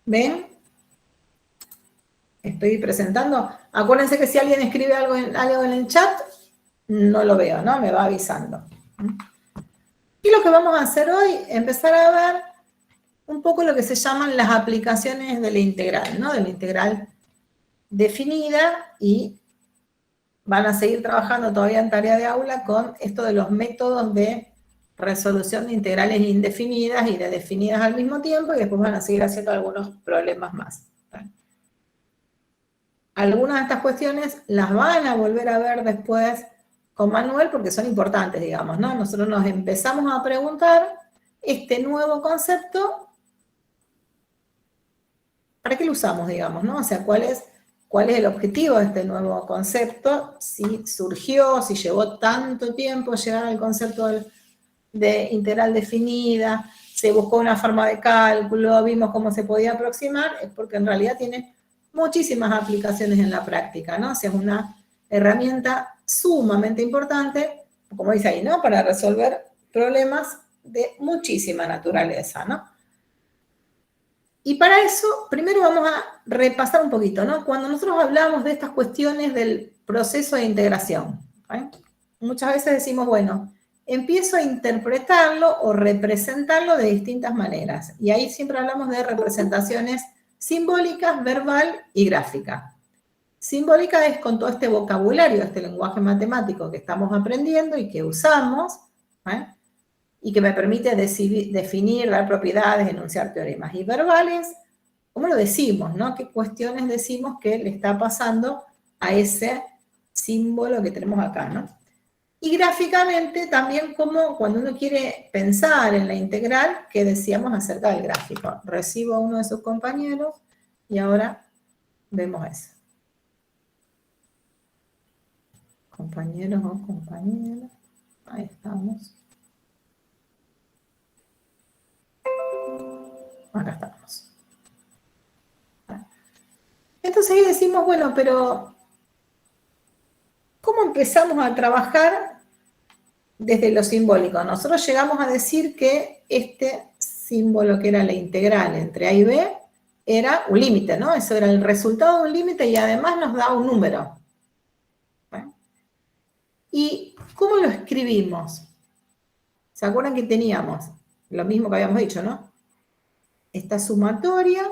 ¿Ven? Estoy presentando. Acuérdense que si alguien escribe algo en el chat, no lo veo, ¿no? Me va avisando. Y lo que vamos a hacer hoy, empezar a ver un poco lo que se llaman las aplicaciones de la integral, ¿no? De la integral definida, y van a seguir trabajando todavía en tarea de aula con esto de los métodos de resolución de integrales indefinidas y de definidas al mismo tiempo, y después van a seguir haciendo algunos problemas más. Algunas de estas cuestiones las van a volver a ver después con Manuel porque son importantes, digamos, ¿no? Nosotros nos empezamos a preguntar este nuevo concepto, ¿para qué lo usamos, digamos, no? O sea, ¿cuál es el objetivo de este nuevo concepto? Si surgió, si llevó tanto tiempo llegar al concepto de integral definida, se buscó una forma de cálculo, vimos cómo se podía aproximar, es porque en realidad tiene muchísimas aplicaciones en la práctica, ¿no? O sea, es una herramienta sumamente importante, como dice ahí, ¿no? Para resolver problemas de muchísima naturaleza, ¿no? Y para eso, primero vamos a repasar un poquito, ¿no? Cuando nosotros hablamos de estas cuestiones del proceso de integración, ¿eh? Muchas veces decimos, bueno, empiezo a interpretarlo o representarlo de distintas maneras. Y ahí siempre hablamos de representaciones simbólicas, verbal y gráfica. Simbólica es con todo este vocabulario, este lenguaje matemático que estamos aprendiendo y que usamos, ¿eh? Y que me permite definir, dar propiedades, enunciar teoremas. Y verbales, ¿cómo lo decimos, no? ¿Qué cuestiones decimos que le está pasando a ese símbolo que tenemos acá, no? Y gráficamente también como cuando uno quiere pensar en la integral, que decíamos acerca del gráfico. Recibo a uno de sus compañeros y ahora vemos eso. Compañeros o compañeras, ahí estamos. Acá estamos. Entonces ahí decimos, bueno, pero ¿cómo empezamos a trabajar desde lo simbólico? Nosotros llegamos a decir que este símbolo que era la integral entre A y B era un límite, ¿no? Eso era el resultado de un límite y además nos da un número. ¿Bueno? ¿Y cómo lo escribimos? ¿Se acuerdan que teníamos lo mismo que habíamos dicho, no? Esta sumatoria,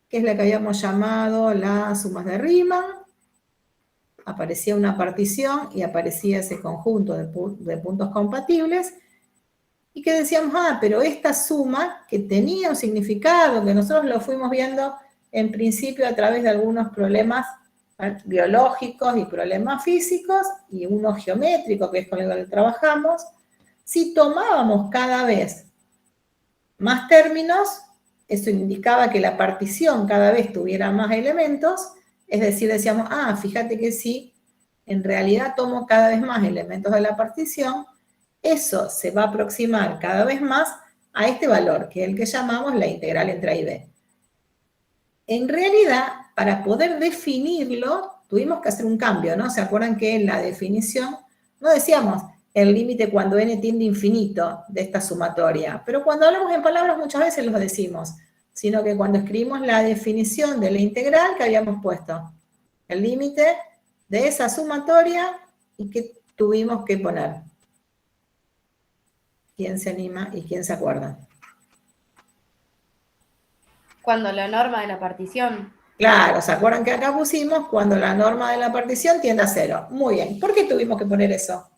que es la que habíamos llamado las sumas de Riemann. Aparecía una partición y aparecía ese conjunto de puntos compatibles, y que decíamos, pero esta suma que tenía un significado, que nosotros lo fuimos viendo en principio a través de algunos problemas biológicos y problemas físicos, y uno geométrico, que es con el que trabajamos, si tomábamos cada vez más términos, eso indicaba que la partición cada vez tuviera más elementos, es decir, decíamos, fíjate que si en realidad tomo cada vez más elementos de la partición, eso se va a aproximar cada vez más a este valor, que es el que llamamos la integral entre A y B. En realidad, para poder definirlo, tuvimos que hacer un cambio, ¿no? ¿Se acuerdan que en la definición no decíamos el límite cuando n tiende a infinito de esta sumatoria? Pero cuando hablamos en palabras muchas veces lo decimos, sino que cuando escribimos la definición de la integral que habíamos puesto, el límite de esa sumatoria, y que tuvimos que poner. ¿Quién se anima y quién se acuerda? Cuando la norma de la partición. Claro, ¿se acuerdan que acá pusimos cuando la norma de la partición tiende a 0? Muy bien. ¿Por qué tuvimos que poner eso?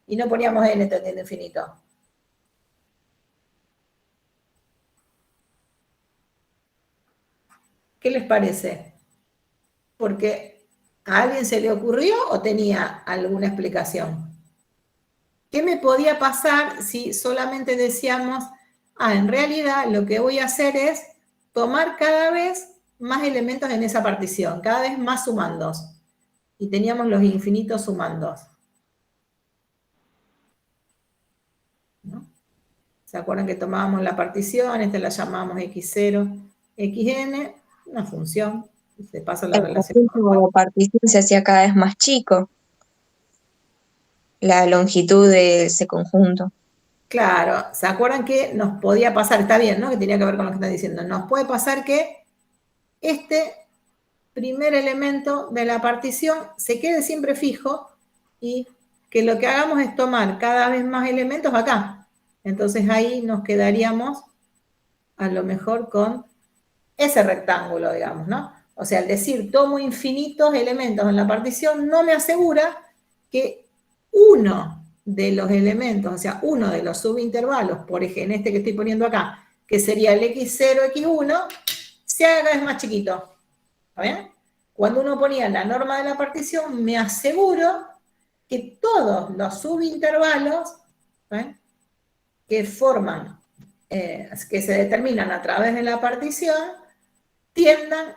Y no poníamos n tendiendo a infinito. ¿Qué les parece? ¿Porque a alguien se le ocurrió o tenía alguna explicación? ¿Qué me podía pasar si solamente decíamos, en realidad lo que voy a hacer es tomar cada vez más elementos en esa partición, cada vez más sumandos? Y teníamos los infinitos sumandos. ¿No? ¿Se acuerdan que tomábamos la partición? Esta la llamábamos x0, xn, una función. Se pasa la relación. La partición se hacía cada vez más chico, la longitud de ese conjunto. Claro, ¿se acuerdan que nos podía pasar? Está bien, ¿no? Que tenía que ver con lo que están diciendo. Nos puede pasar que este primer elemento de la partición se quede siempre fijo y que lo que hagamos es tomar cada vez más elementos acá. Entonces ahí nos quedaríamos a lo mejor con ese rectángulo, digamos, ¿no? O sea, al decir tomo infinitos elementos en la partición no me asegura que uno de los elementos, o sea, uno de los subintervalos, por ejemplo, en este que estoy poniendo acá, que sería el x0, x1, se haga cada vez más chiquito. ¿Está bien? Cuando uno ponía la norma de la partición, me aseguro que todos los subintervalos que forman, que se determinan a través de la partición,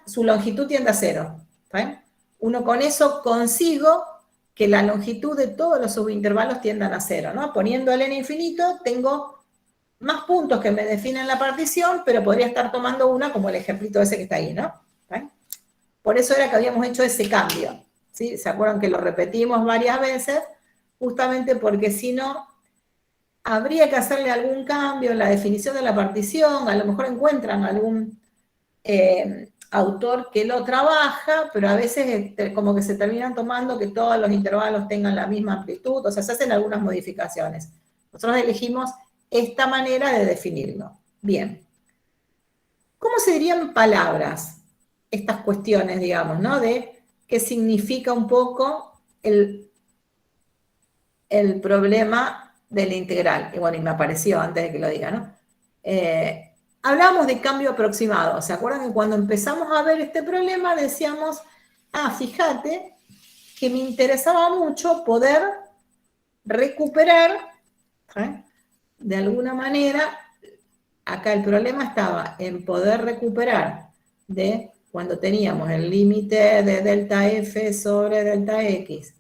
su longitud tienda a 0. Uno con eso consigo que la longitud de todos los subintervalos tiendan a 0, ¿no? Poniendo el n infinito, tengo más puntos que me definen la partición, pero podría estar tomando una como el ejemplito ese que está ahí, ¿no? Por eso era que habíamos hecho ese cambio, ¿sí? ¿Se acuerdan que lo repetimos varias veces? Justamente porque si no, habría que hacerle algún cambio en la definición de la partición, a lo mejor encuentran algún autor que lo trabaja, pero a veces como que se terminan tomando que todos los intervalos tengan la misma amplitud, o sea, se hacen algunas modificaciones. Nosotros elegimos esta manera de definirlo. Bien. ¿Cómo se dirían palabras estas cuestiones, digamos, ¿no? De qué significa un poco el problema de la integral. Y bueno, y me apareció antes de que lo diga, ¿no? Hablamos de cambio aproximado. ¿Se acuerdan que cuando empezamos a ver este problema decíamos, fíjate que me interesaba mucho poder recuperar, de alguna manera, acá el problema estaba en poder recuperar de cuando teníamos el límite de delta f sobre delta x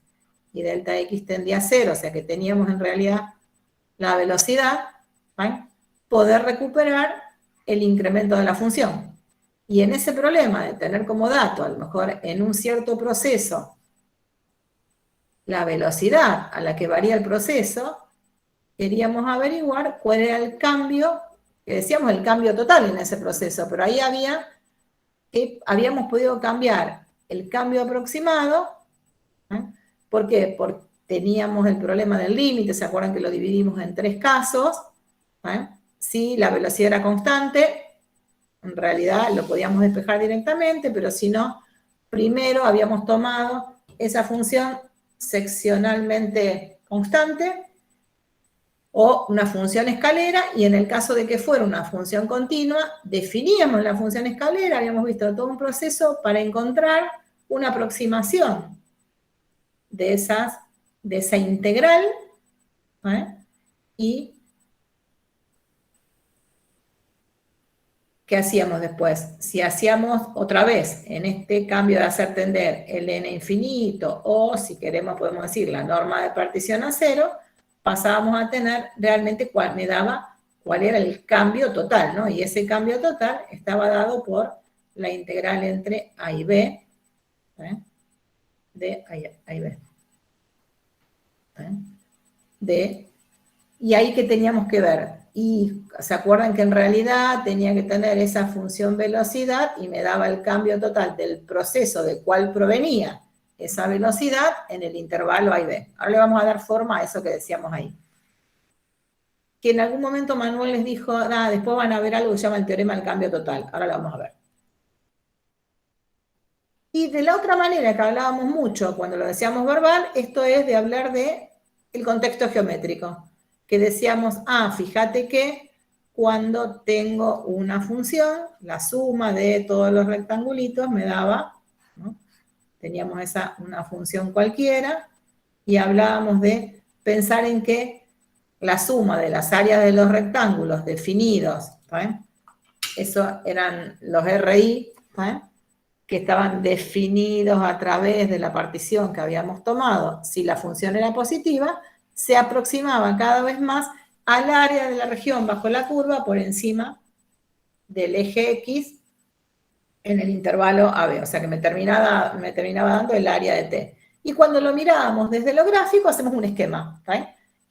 y delta x tendía a 0, o sea que teníamos en realidad la velocidad, poder recuperar el incremento de la función. Y en ese problema de tener como dato, a lo mejor en un cierto proceso, la velocidad a la que varía el proceso, queríamos averiguar cuál era el cambio, que decíamos el cambio total en ese proceso, pero ahí habíamos podido cambiar el cambio aproximado. ¿Por qué? Porque teníamos el problema del límite, ¿se acuerdan que lo dividimos en 3 casos? Si la velocidad era constante, en realidad lo podíamos despejar directamente, pero si no, primero habíamos tomado esa función seccionalmente constante o una función escalera, y en el caso de que fuera una función continua, definíamos la función escalera, habíamos visto todo un proceso para encontrar una aproximación de esa integral, y ¿qué hacíamos después? Si hacíamos otra vez, en este cambio de hacer tender el n infinito, o si queremos podemos decir la norma de partición a 0, pasábamos a tener realmente me daba cuál era el cambio total, ¿no? Y ese cambio total estaba dado por la integral entre a y b, de a y b. Y ahí que teníamos que ver. Y se acuerdan que en realidad tenía que tener esa función velocidad y me daba el cambio total del proceso de cuál provenía esa velocidad en el intervalo a y b. Ahora le vamos a dar forma a eso que decíamos ahí. Que en algún momento Manuel les dijo, después van a ver algo que se llama el teorema del cambio total. Ahora lo vamos a ver. Y de la otra manera que hablábamos mucho cuando lo decíamos verbal, esto es de hablar de el contexto geométrico. Que decíamos, fíjate que cuando tengo una función, la suma de todos los rectangulitos me daba, ¿no? Teníamos una función cualquiera, y hablábamos de pensar en que la suma de las áreas de los rectángulos definidos, eso eran los RI, que estaban definidos a través de la partición que habíamos tomado. Si la función era positiva, se aproximaba cada vez más al área de la región bajo la curva por encima del eje X en el intervalo AB, o sea que me terminaba dando el área de T. Y cuando lo mirábamos desde lo gráfico, hacemos un esquema,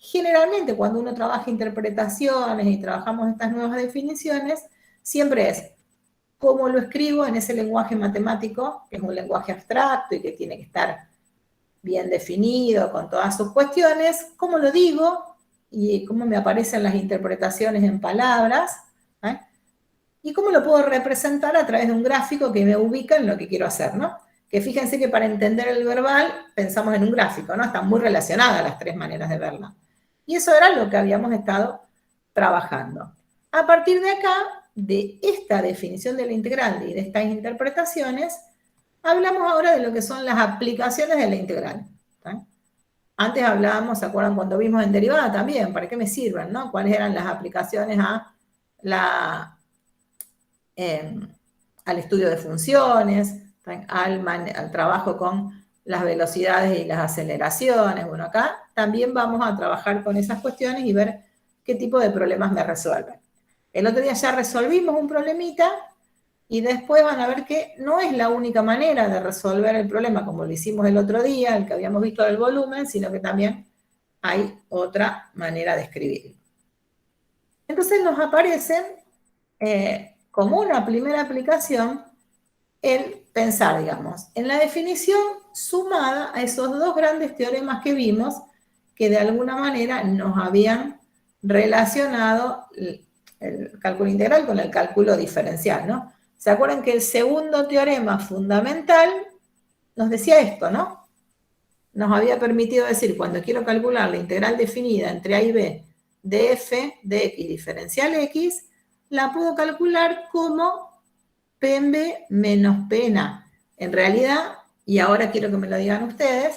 Generalmente cuando uno trabaja interpretaciones y trabajamos estas nuevas definiciones, siempre es cómo lo escribo en ese lenguaje matemático, que es un lenguaje abstracto y que tiene que estar bien definido con todas sus cuestiones, cómo lo digo y cómo me aparecen las interpretaciones en palabras, ¿eh? Y cómo lo puedo representar a través de un gráfico que me ubica en lo que quiero hacer, ¿no? Que fíjense que para entender el verbal pensamos en un gráfico, ¿no? Están muy relacionadas las tres maneras de verla. Y eso era lo que habíamos estado trabajando. A partir de acá, de esta definición de la integral y de estas interpretaciones, hablamos ahora de lo que son las aplicaciones de la integral. ¿Sí? Antes hablábamos, ¿se acuerdan cuando vimos en derivada también? ¿Para qué me sirven? ¿No? ¿Cuáles eran las aplicaciones al estudio de funciones, al trabajo con las velocidades y las aceleraciones? Bueno, acá también vamos a trabajar con esas cuestiones y ver qué tipo de problemas me resuelven. El otro día ya resolvimos un problemita y después van a ver que no es la única manera de resolver el problema como lo hicimos el otro día, el que habíamos visto del volumen, sino que también hay otra manera de escribirlo. Entonces nos aparecen como una primera aplicación el pensar, digamos, en la definición sumada a esos dos grandes teoremas que vimos que de alguna manera nos habían relacionado el cálculo integral con el cálculo diferencial, ¿no? ¿Se acuerdan que el segundo teorema fundamental nos decía esto, ¿no? Nos había permitido decir, cuando quiero calcular la integral definida entre a y b de f de x diferencial x, la puedo calcular como p en b menos p en a. En realidad, y ahora quiero que me lo digan ustedes,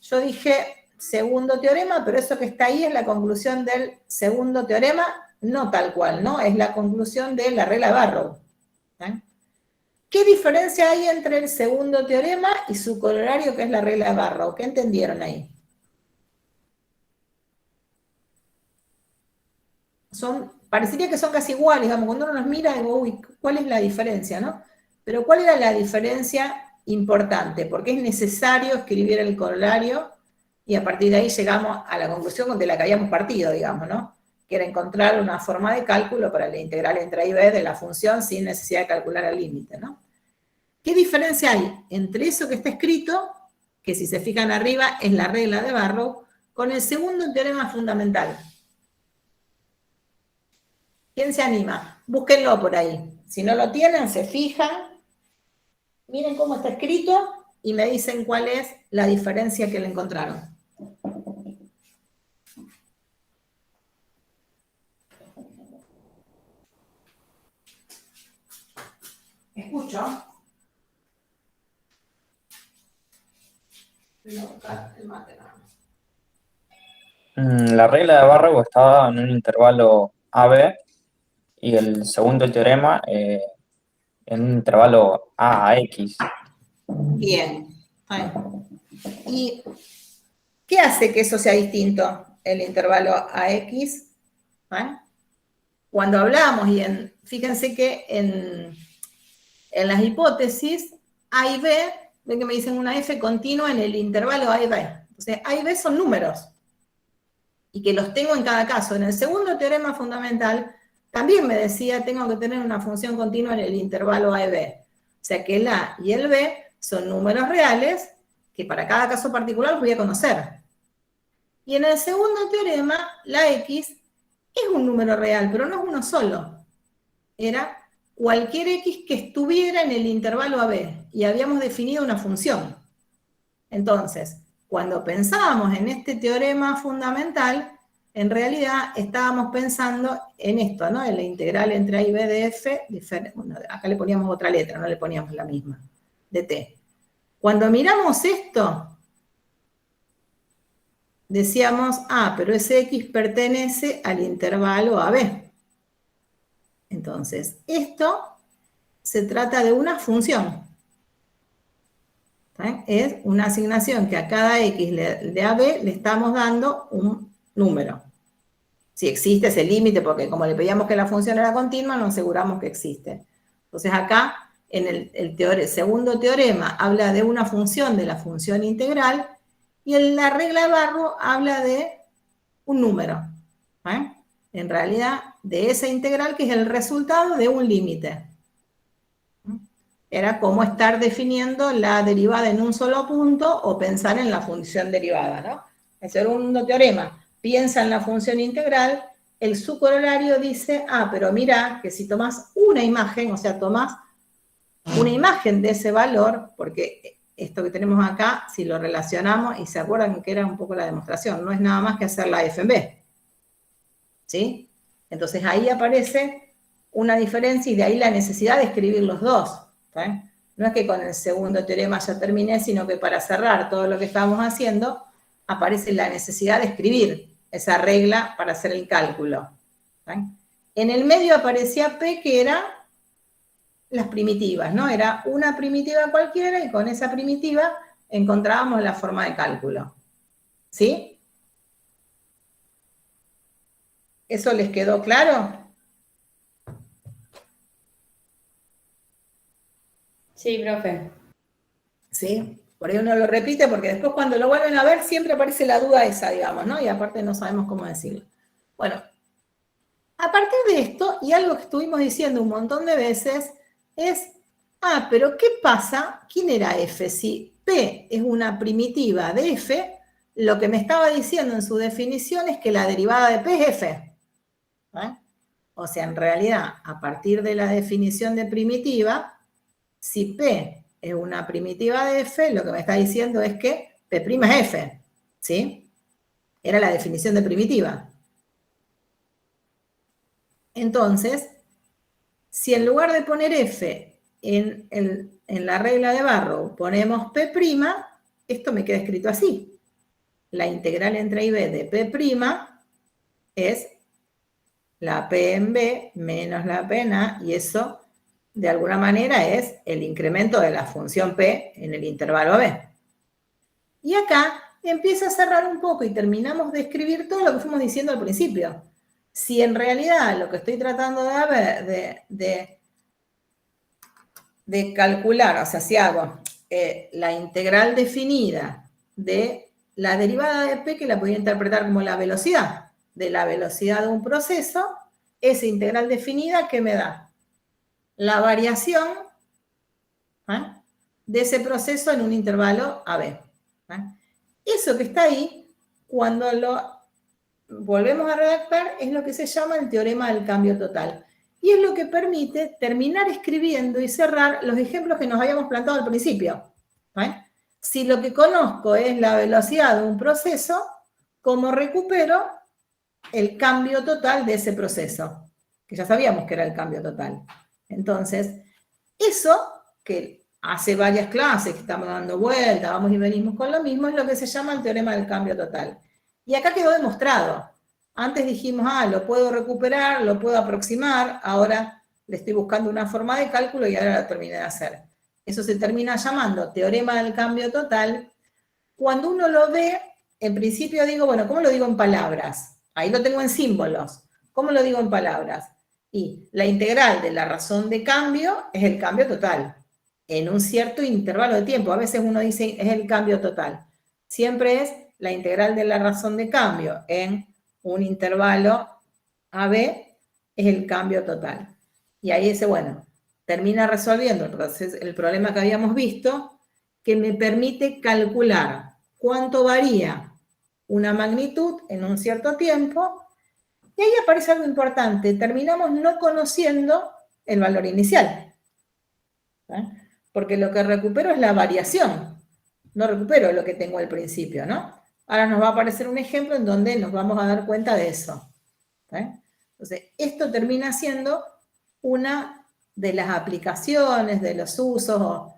yo dije segundo teorema, pero eso que está ahí es la conclusión del segundo teorema, no tal cual, ¿no? Es la conclusión de la regla de Barrow. ¿Eh? ¿Qué diferencia hay entre el segundo teorema y su corolario, que es la regla de Barrow? ¿Qué entendieron ahí? Parecería que son casi iguales, digamos, cuando uno los mira, digo, uy, ¿cuál es la diferencia, no? Pero ¿cuál era la diferencia importante? Porque es necesario escribir el corolario y a partir de ahí llegamos a la conclusión de la que habíamos partido, digamos, ¿no? Que era encontrar una forma de cálculo para la integral entre a y b de la función sin necesidad de calcular el límite, ¿no? ¿Qué diferencia hay entre eso que está escrito, que si se fijan arriba es la regla de Barrow, con el segundo teorema fundamental? ¿Quién se anima? Búsquenlo por ahí. Si no lo tienen, se fijan, miren cómo está escrito y me dicen cuál es la diferencia que le encontraron. Escucho. Voy a buscar el mate. La regla de Barrow estaba en un intervalo AB y el segundo teorema en un intervalo A a X. Bien. ¿Y qué hace que eso sea distinto, el intervalo AX? Cuando hablamos, fíjense que en las hipótesis, A y B, ven que me dicen una F continua en el intervalo A y B. Entonces, A y B son números. Y que los tengo en cada caso. En el segundo teorema fundamental, también me decía, tengo que tener una función continua en el intervalo A y B. O sea que el A y el B son números reales que para cada caso particular los voy a conocer. Y en el segundo teorema, la X es un número real, pero no es uno solo. Era cualquier X que estuviera en el intervalo AB. Y habíamos definido una función. Entonces, cuando pensábamos en este teorema fundamental, en realidad estábamos pensando en esto, ¿no? En la integral entre A y B de F, bueno, acá le poníamos otra letra, no le poníamos la misma, de T. Cuando miramos esto, decíamos, pero ese X pertenece al intervalo AB. Entonces, esto se trata de una función. ¿Sí? Es una asignación que a cada X de AB le estamos dando un número. Si existe ese límite, porque como le pedíamos que la función era continua, nos aseguramos que existe. Entonces acá, en el segundo teorema, habla de una función de la función integral, y en la regla de Barrow habla de un número. En realidad, de esa integral que es el resultado de un límite. Era como estar definiendo la derivada en un solo punto o pensar en la función derivada, ¿no? El segundo teorema piensa en la función integral, el subcorolario dice, pero mira que si tomás una imagen, o sea, tomás una imagen de ese valor, porque esto que tenemos acá, si lo relacionamos, y se acuerdan que era un poco la demostración, no es nada más que hacer la F en B, ¿sí? Entonces ahí aparece una diferencia y de ahí la necesidad de escribir los dos, ¿sí? No es que con el segundo teorema ya terminé, sino que para cerrar todo lo que estábamos haciendo, aparece la necesidad de escribir esa regla para hacer el cálculo, ¿sí? En el medio aparecía P, que era las primitivas, ¿no? Era una primitiva cualquiera y con esa primitiva encontrábamos la forma de cálculo, ¿sí? ¿Eso les quedó claro? Sí, profe. ¿Sí? Por ahí uno lo repite porque después cuando lo vuelven a ver siempre aparece la duda esa, digamos, ¿no? Y aparte no sabemos cómo decirlo. Bueno, a partir de esto, y algo que estuvimos diciendo un montón de veces, es, pero ¿qué pasa? ¿Quién era F? Si P es una primitiva de F, lo que me estaba diciendo en su definición es que la derivada de P es F. O sea, en realidad, a partir de la definición de primitiva, si P es una primitiva de F, lo que me está diciendo es que P' es F, ¿sí? Era la definición de primitiva. Entonces, si en lugar de poner F en la regla de Barrow ponemos P', esto me queda escrito así. La integral entre A y B de P' es la P en B menos la P en A, y eso, de alguna manera, es el incremento de la función P en el intervalo B. Y acá empieza a cerrar un poco y terminamos de escribir todo lo que fuimos diciendo al principio. Si en realidad lo que estoy tratando de calcular, o sea, si hago la integral definida de la derivada de P, que la podría interpretar como la velocidad de de un proceso, esa integral definida, ¿qué me da? La variación de ese proceso en un intervalo AB. Eso que está ahí, cuando lo volvemos a redactar, es lo que se llama el teorema del cambio total. Y es lo que permite terminar escribiendo y cerrar los ejemplos que nos habíamos planteado al principio. Si lo que conozco es la velocidad de un proceso, ¿cómo recupero el cambio total de ese proceso? Que ya sabíamos que era el cambio total. Entonces, eso que hace varias clases que estamos dando vueltas, vamos y venimos con lo mismo, es lo que se llama el teorema del cambio total. Y acá quedó demostrado. Antes dijimos, lo puedo recuperar, lo puedo aproximar, ahora le estoy buscando una forma de cálculo y ahora lo terminé de hacer. Eso se termina llamando teorema del cambio total. Cuando uno lo ve, en principio digo, bueno, ¿cómo lo digo en palabras? Ahí lo tengo en símbolos. ¿Cómo lo digo en palabras? Y la integral de la razón de cambio es el cambio total, en un cierto intervalo de tiempo. A veces uno dice, es el cambio total. Siempre es la integral de la razón de cambio en un intervalo AB, es el cambio total. Y ahí dice, bueno, termina resolviendo el problema que habíamos visto, que me permite calcular cuánto varía una magnitud en un cierto tiempo. Y ahí aparece algo importante, terminamos no conociendo el valor inicial. Porque lo que recupero es la variación, no recupero lo que tengo al principio, ¿no? Ahora nos va a aparecer un ejemplo en donde nos vamos a dar cuenta de eso. Entonces, esto termina siendo una de las aplicaciones, de los usos,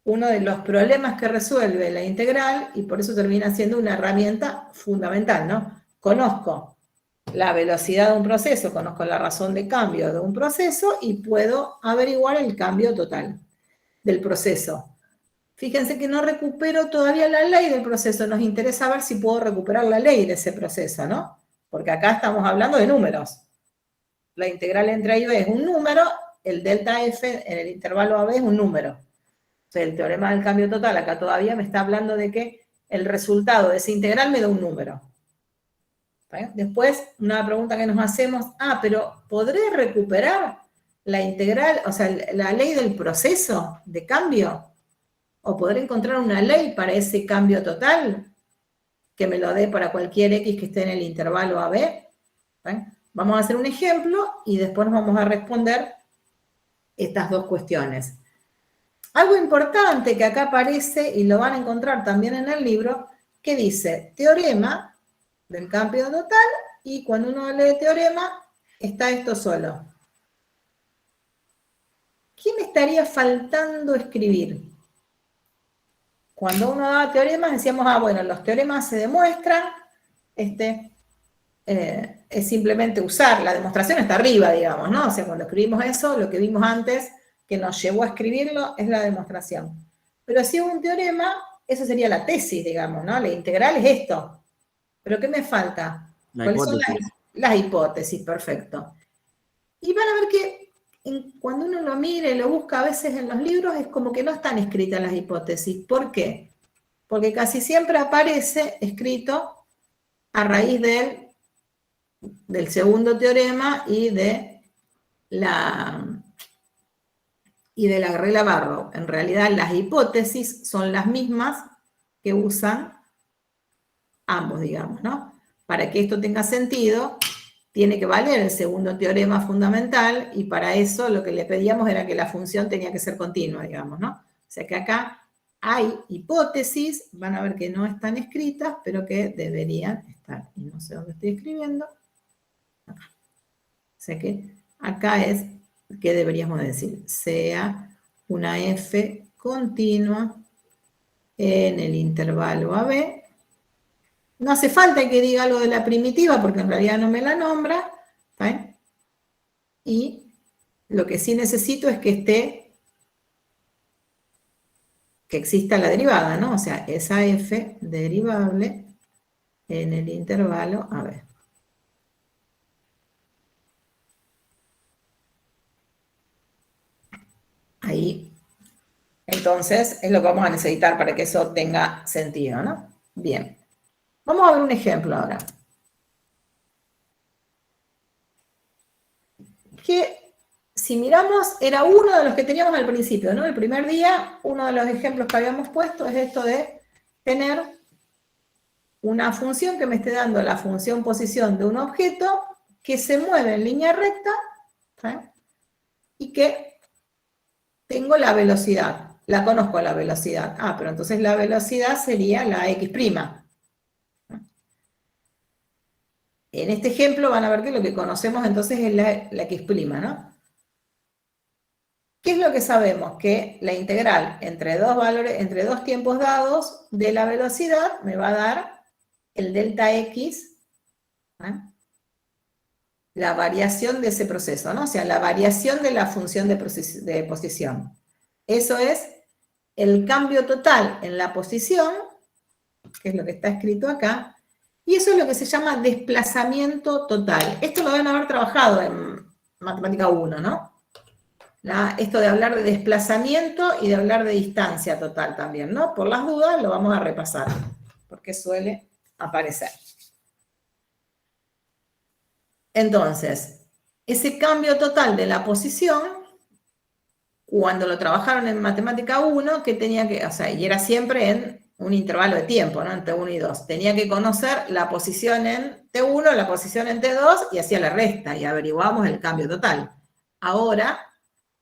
uno de los problemas que resuelve la integral, y por eso termina siendo una herramienta fundamental, ¿no? Conozco la velocidad de un proceso, conozco la razón de cambio de un proceso y puedo averiguar el cambio total del proceso. Fíjense que no recupero todavía la ley del proceso, nos interesa ver si puedo recuperar la ley de ese proceso, ¿no? Porque acá estamos hablando de números. La integral entre A y B es un número, el delta F en el intervalo AB es un número. O sea, el teorema del cambio total acá todavía me está hablando de que el resultado de esa integral me da un número. ¿Bien? Después, una pregunta que nos hacemos, pero ¿podré recuperar la integral, o sea, la ley del proceso de cambio? ¿O podré encontrar una ley para ese cambio total que me lo dé para cualquier x que esté en el intervalo AB? ¿Bien? Vamos a hacer un ejemplo y después nos vamos a responder estas dos cuestiones. Algo importante que acá aparece, y lo van a encontrar también en el libro, que dice teorema del cambio total, y cuando uno lee teorema, está esto solo. ¿Qué me estaría faltando escribir? Cuando uno da teoremas, decíamos, bueno, los teoremas se demuestran, es simplemente usar, la demostración está arriba, digamos, ¿no? O sea, cuando escribimos eso, lo que vimos antes, que nos llevó a escribirlo, es la demostración. Pero si es un teorema, eso sería la tesis, digamos, ¿no? La integral es esto. ¿Pero qué me falta? ¿Cuáles son las hipótesis? Perfecto. Y van a ver que cuando uno lo mira y lo busca a veces en los libros, es como que no están escritas las hipótesis. ¿Por qué? Porque casi siempre aparece escrito a raíz del segundo teorema y de la regla Barrow. En realidad las hipótesis son las mismas que usan ambos, digamos, ¿no? Para que esto tenga sentido, tiene que valer el segundo teorema fundamental, y para eso lo que le pedíamos era que la función tenía que ser continua, digamos, ¿no? O sea que acá hay hipótesis, van a ver que no están escritas, pero que deberían estar. Y no sé dónde estoy escribiendo. Acá. O sea que acá es que deberíamos decir, sea una f continua en el intervalo AB. No hace falta que diga algo de la primitiva, porque en realidad no me la nombra. ¿Está? Y lo que sí necesito es que exista la derivada, ¿no? O sea, esa f derivable en el intervalo AB. Ahí, entonces, es lo que vamos a necesitar para que eso tenga sentido, ¿no? Bien. Vamos a ver un ejemplo ahora. Que, si miramos, era uno de los que teníamos al principio, ¿no? El primer día, uno de los ejemplos que habíamos puesto es esto de tener una función que me esté dando la función posición de un objeto que se mueve en línea recta, ¿sí? Y que tengo la velocidad, la conozco la velocidad. Pero entonces la velocidad sería la x'. En este ejemplo van a ver que lo que conocemos entonces es la x', ¿no? ¿Qué es lo que sabemos? Que la integral entre dos valores, entre dos tiempos dados de la velocidad me va a dar el delta x, ¿eh? La variación de ese proceso, ¿no? O sea, la variación de la función de posición. Eso es el cambio total en la posición, que es lo que está escrito acá, y eso es lo que se llama desplazamiento total. Esto lo deben haber trabajado en Matemática 1, ¿no? Esto de hablar de desplazamiento y de hablar de distancia total también, ¿no? Por las dudas lo vamos a repasar, porque suele aparecer. Entonces, ese cambio total de la posición, cuando lo trabajaron en Matemática 1, que tenía que, o sea, y era siempre en un intervalo de tiempo, ¿no? Entre 1 y 2. Tenía que conocer la posición en T1, la posición en T2, y hacía la resta, y averiguamos el cambio total. Ahora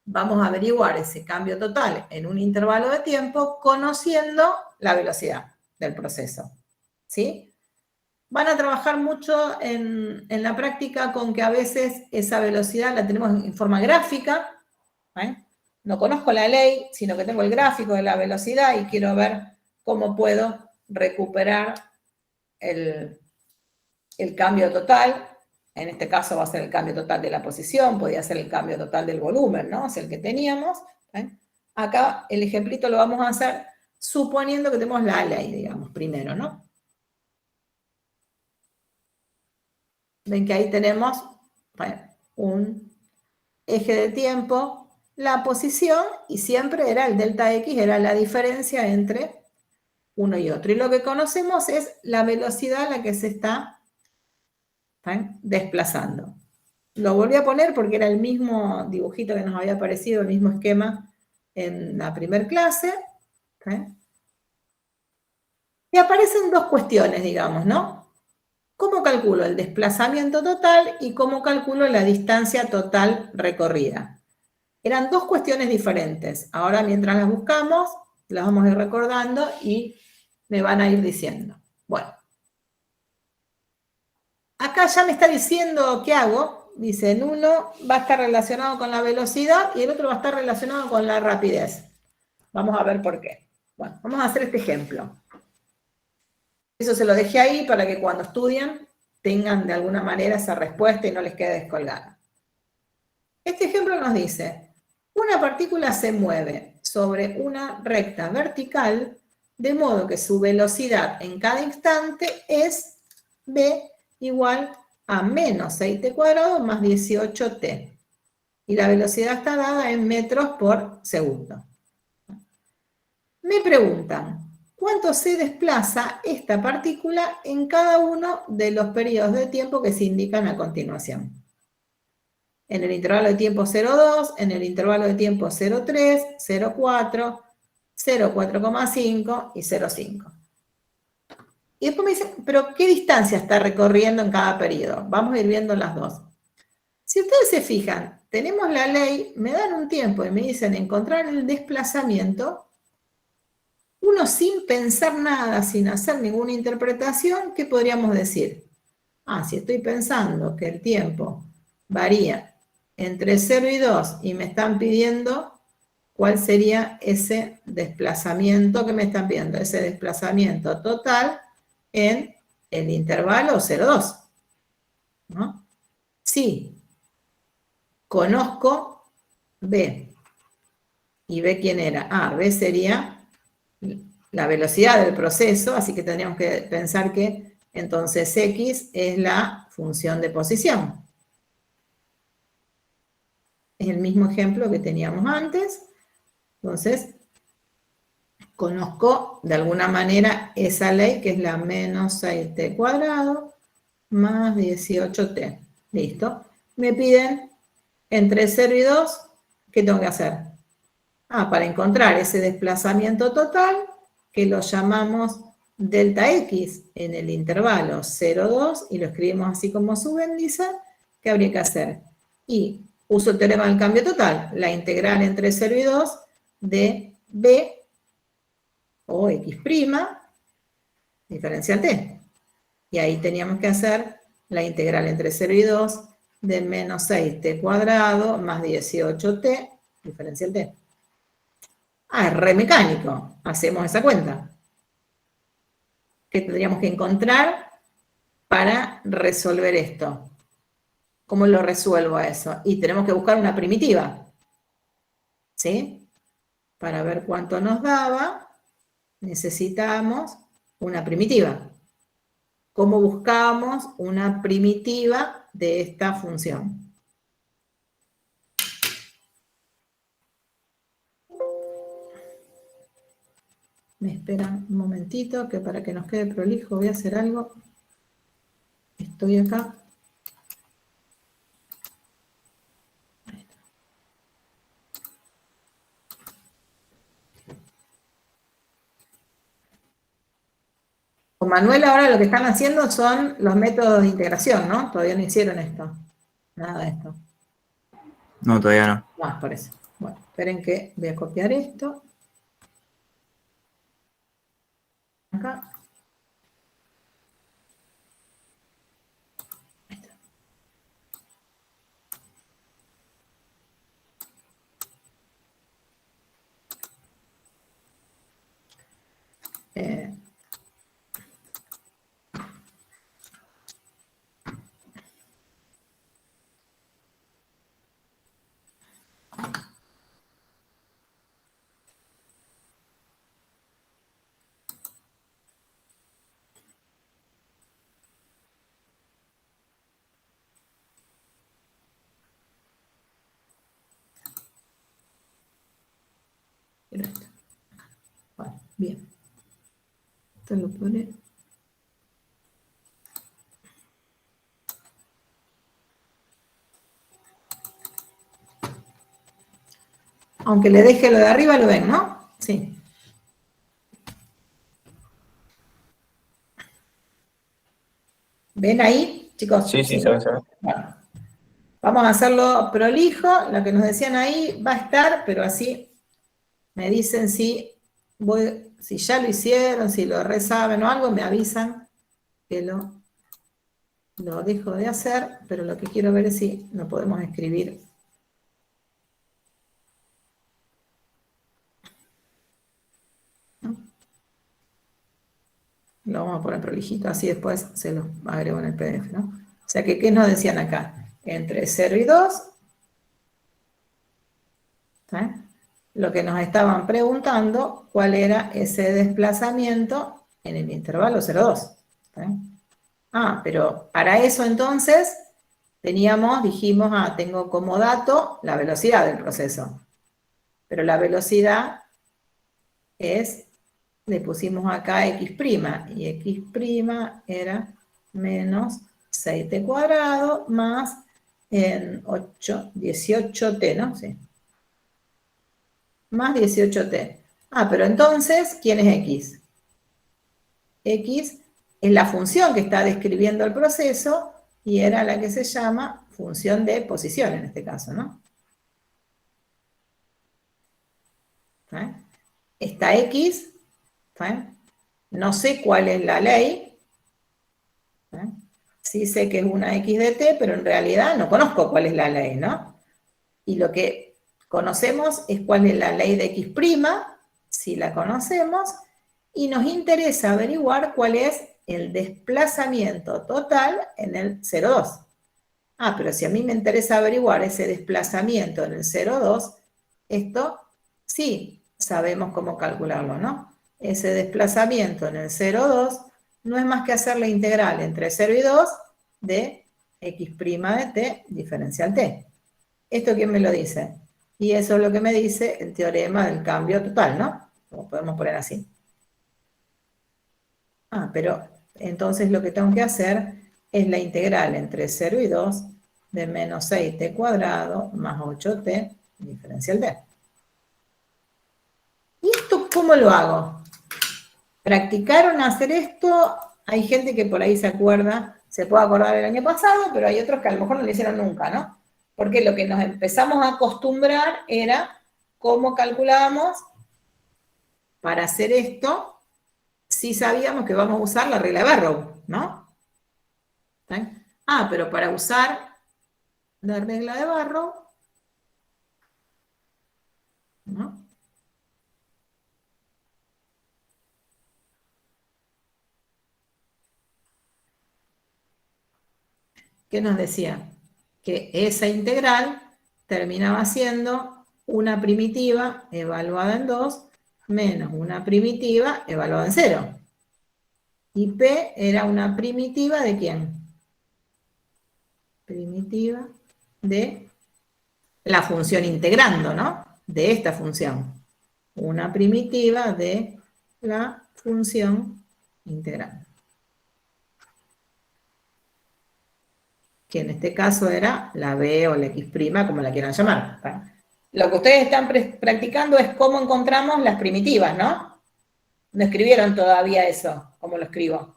vamos a averiguar ese cambio total en un intervalo de tiempo conociendo la velocidad del proceso, ¿sí? Van a trabajar mucho en la práctica con que a veces esa velocidad la tenemos en forma gráfica, ¿eh? No conozco la ley, sino que tengo el gráfico de la velocidad y quiero ver cómo puedo recuperar el cambio total. En este caso va a ser el cambio total de la posición, podría ser el cambio total del volumen, ¿no? Es el que teníamos. ¿Eh? Acá el ejemplito lo vamos a hacer suponiendo que tenemos la ley, digamos, primero, ¿no? Ven que ahí tenemos, bueno, un eje de tiempo, la posición, y siempre era el delta x, era la diferencia entre uno y otro. Y lo que conocemos es la velocidad a la que se está desplazando. Lo volví a poner porque era el mismo dibujito que nos había aparecido, el mismo esquema en la primer clase. Y aparecen dos cuestiones, digamos, ¿no? ¿Cómo calculo el desplazamiento total y cómo calculo la distancia total recorrida? Eran dos cuestiones diferentes. Ahora, mientras las buscamos, las vamos a ir recordando y me van a ir diciendo. Bueno, acá ya me está diciendo qué hago. Dice, en uno va a estar relacionado con la velocidad y el otro va a estar relacionado con la rapidez. Vamos a ver por qué. Bueno, vamos a hacer este ejemplo. Eso se lo dejé ahí para que cuando estudien tengan de alguna manera esa respuesta y no les quede descolgada. Este ejemplo nos dice, una partícula se mueve sobre una recta vertical de modo que su velocidad en cada instante es v igual a menos 6t cuadrado más 18t. Y la velocidad está dada en metros por segundo. Me preguntan, ¿cuánto se desplaza esta partícula en cada uno de los periodos de tiempo que se indican a continuación? En el intervalo de tiempo 0,2, en el intervalo de tiempo 0,3, 0,4, 0,4,5 y 0,5. Y después me dicen, ¿pero qué distancia está recorriendo en cada periodo? Vamos a ir viendo las dos. Si ustedes se fijan, tenemos la ley, me dan un tiempo y me dicen encontrar el desplazamiento. Uno sin pensar nada, sin hacer ninguna interpretación, ¿qué podríamos decir? Si estoy pensando que el tiempo varía entre 0 y 2 y me están pidiendo cuál sería ese desplazamiento que me están pidiendo, ese desplazamiento total en el intervalo 0,2. ¿No? Sí, conozco B. ¿Y B quién era? B sería la velocidad del proceso, así que tendríamos que pensar que entonces X es la función de posición. Es el mismo ejemplo que teníamos antes. Entonces, conozco de alguna manera esa ley que es la menos 6t cuadrado más 18t. ¿Listo? Me piden entre 0 y 2, ¿qué tengo que hacer? Para encontrar ese desplazamiento total, que lo llamamos delta x en el intervalo 0,2 y lo escribimos así como subíndice, ¿qué habría que hacer? Y uso el teorema del cambio total, la integral entre 0 y 2 de b o x' diferencial t. Y ahí teníamos que hacer la integral entre 0 y 2 de menos 6t cuadrado más 18t diferencial t. Es re mecánico. Hacemos esa cuenta. ¿Qué tendríamos que encontrar para resolver esto? ¿Cómo lo resuelvo a eso? Y tenemos que buscar una primitiva. ¿Sí? Para ver cuánto nos daba, necesitamos una primitiva. ¿Cómo buscamos una primitiva de esta función? Me esperan un momentito, que para que nos quede prolijo voy a hacer algo. Estoy acá. Con Manuel ahora lo que están haciendo son los métodos de integración, ¿no? Todavía no hicieron esto. Nada de esto. No, todavía no. Por eso. Bueno, esperen que voy a copiar esto. Acá. Ahí está. Bueno, bien. Esto lo pone. Aunque le deje lo de arriba, lo ven, ¿no? Sí. ¿Ven ahí, chicos? Sí, se ve, se ve. Bueno, vamos a hacerlo prolijo. Lo que nos decían ahí va a estar, pero así me dicen si ya lo hicieron, si lo resaben o algo, me avisan que lo dejo de hacer, pero lo que quiero ver es si lo podemos escribir. ¿No? Lo vamos a poner prolijito, así después se lo agrego en el PDF, ¿no? O sea que, ¿qué nos decían acá? Entre 0 y 2, lo que nos estaban preguntando, cuál era ese desplazamiento en el intervalo 0,2. Pero para eso entonces dijimos, tengo como dato la velocidad del proceso. Pero la velocidad le pusimos acá x', y x' era menos 6t cuadrado más 18t, ¿no? Sí. Más 18t. Pero entonces, ¿quién es x? X es la función que está describiendo el proceso y era la que se llama función de posición en este caso, ¿no? Esta X, no sé cuál es la ley, sí sé que es una X de t, pero en realidad no conozco cuál es la ley, ¿no? Y lo que conocemos es cuál es la ley de X', si la conocemos, y nos interesa averiguar cuál es el desplazamiento total en el 0,2. Pero si a mí me interesa averiguar ese desplazamiento en el 0,2, esto sí sabemos cómo calcularlo, ¿no? Ese desplazamiento en el 0,2 no es más que hacer la integral entre 0 y 2 de x' de t diferencial t. ¿Esto quién me lo dice? Y eso es lo que me dice el teorema del cambio total, ¿no? Lo podemos poner así. Pero entonces lo que tengo que hacer es la integral entre 0 y 2 de menos 6t cuadrado más 8t diferencial t. ¿Y esto cómo lo hago? ¿Practicaron hacer esto? Hay gente que por ahí se puede acordar el año pasado, pero hay otros que a lo mejor no lo hicieron nunca, ¿no? Porque lo que nos empezamos a acostumbrar era cómo calculábamos para hacer esto, si sabíamos que vamos a usar la regla de Barrow, ¿no? Pero para usar la regla de Barrow, ¿no? ¿Qué nos decía? Que esa integral terminaba siendo una primitiva evaluada en 2 menos una primitiva evaluada en 0. Y P era una primitiva ¿de quién? Primitiva de la función integrando, ¿no? De esta función. Una primitiva de la función integrando. Que en este caso era la B o la X', como la quieran llamar. Lo que ustedes están practicando es cómo encontramos las primitivas, ¿no? No escribieron todavía eso, como lo escribo.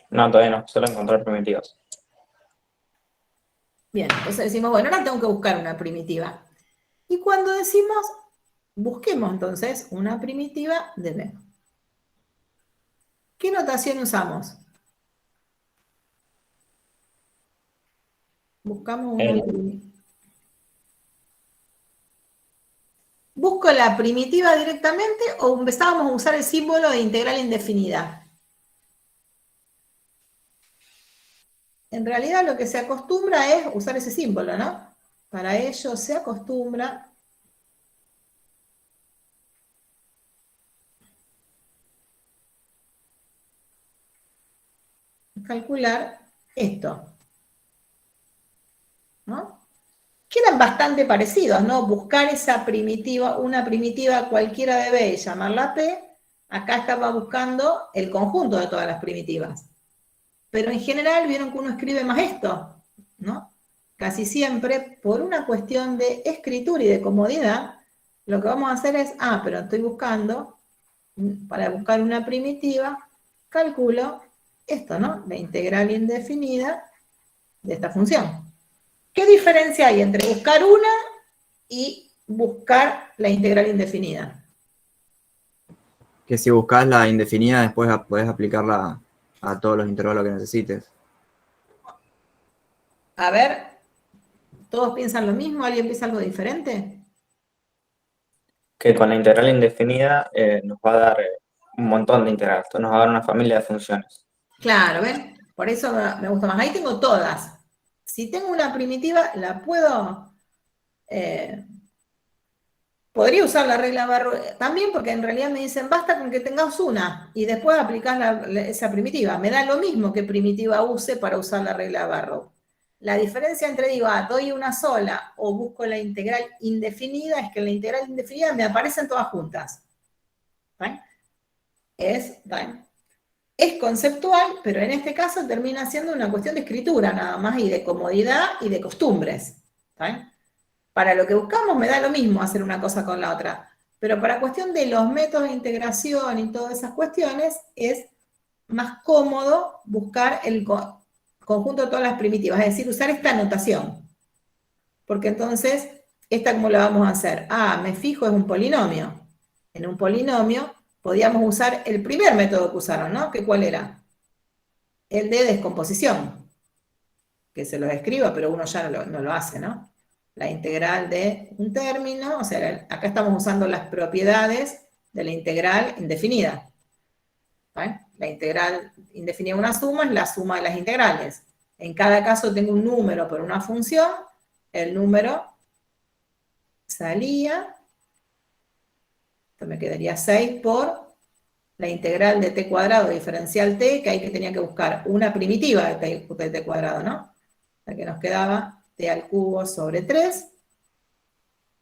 No, todavía no, solo encontrar primitivas. Bien, entonces decimos, bueno, ahora tengo que buscar una primitiva. Y cuando decimos, busquemos entonces una primitiva de B. ¿Qué notación usamos? Buscamos una primitiva. ¿Busco la primitiva directamente o empezábamos a usar el símbolo de integral indefinida? En realidad lo que se acostumbra es usar ese símbolo, ¿no? Para ello se acostumbra a calcular esto, ¿no? ¿Qué que eran bastante parecidos, ¿no? Buscar esa primitiva, una primitiva cualquiera de B y llamarla P, acá estaba buscando el conjunto de todas las primitivas. Pero en general vieron que uno escribe más esto, ¿no? Casi siempre, por una cuestión de escritura y de comodidad, lo que vamos a hacer es, pero estoy buscando, para buscar una primitiva, calculo esto, ¿no? La integral indefinida de esta función. ¿Qué diferencia hay entre buscar una y buscar la integral indefinida? Que si buscas la indefinida, después podés aplicarla a todos los intervalos que necesites. A ver, ¿todos piensan lo mismo? ¿Alguien piensa algo diferente? Que con la integral indefinida nos va a dar un montón de integrales. Esto nos va a dar una familia de funciones. Claro, ¿ven? Por eso me gusta más. Ahí tengo todas. Si tengo una primitiva, la puedo... podría usar la regla Barrow también, porque en realidad me dicen, basta con que tengas una, y después aplicás esa primitiva. Me da lo mismo que primitiva use para usar la regla Barrow. La diferencia entre digo, doy una sola o busco la integral indefinida es que en la integral indefinida me aparecen todas juntas. ¿Vale? Es conceptual, pero en este caso termina siendo una cuestión de escritura nada más y de comodidad y de costumbres. ¿Vale? Para lo que buscamos me da lo mismo hacer una cosa con la otra, pero para cuestión de los métodos de integración y todas esas cuestiones es más cómodo buscar el conjunto de todas las primitivas, es decir, usar esta notación. Porque entonces, ¿esta cómo la vamos a hacer? Me fijo, es un polinomio. En un polinomio podíamos usar el primer método que usaron, ¿no? ¿Que cuál era? El de descomposición. Que se lo escriba, pero uno ya no lo hace, ¿no? La integral de un término, o sea, acá estamos usando las propiedades de la integral indefinida. ¿Vale? La integral indefinida de una suma es la suma de las integrales. En cada caso tengo un número por una función, el número salía, esto me quedaría 6 por la integral de t cuadrado diferencial t, que ahí que tenía que buscar una primitiva de t cuadrado, ¿no? La que nos quedaba t al cubo sobre 3,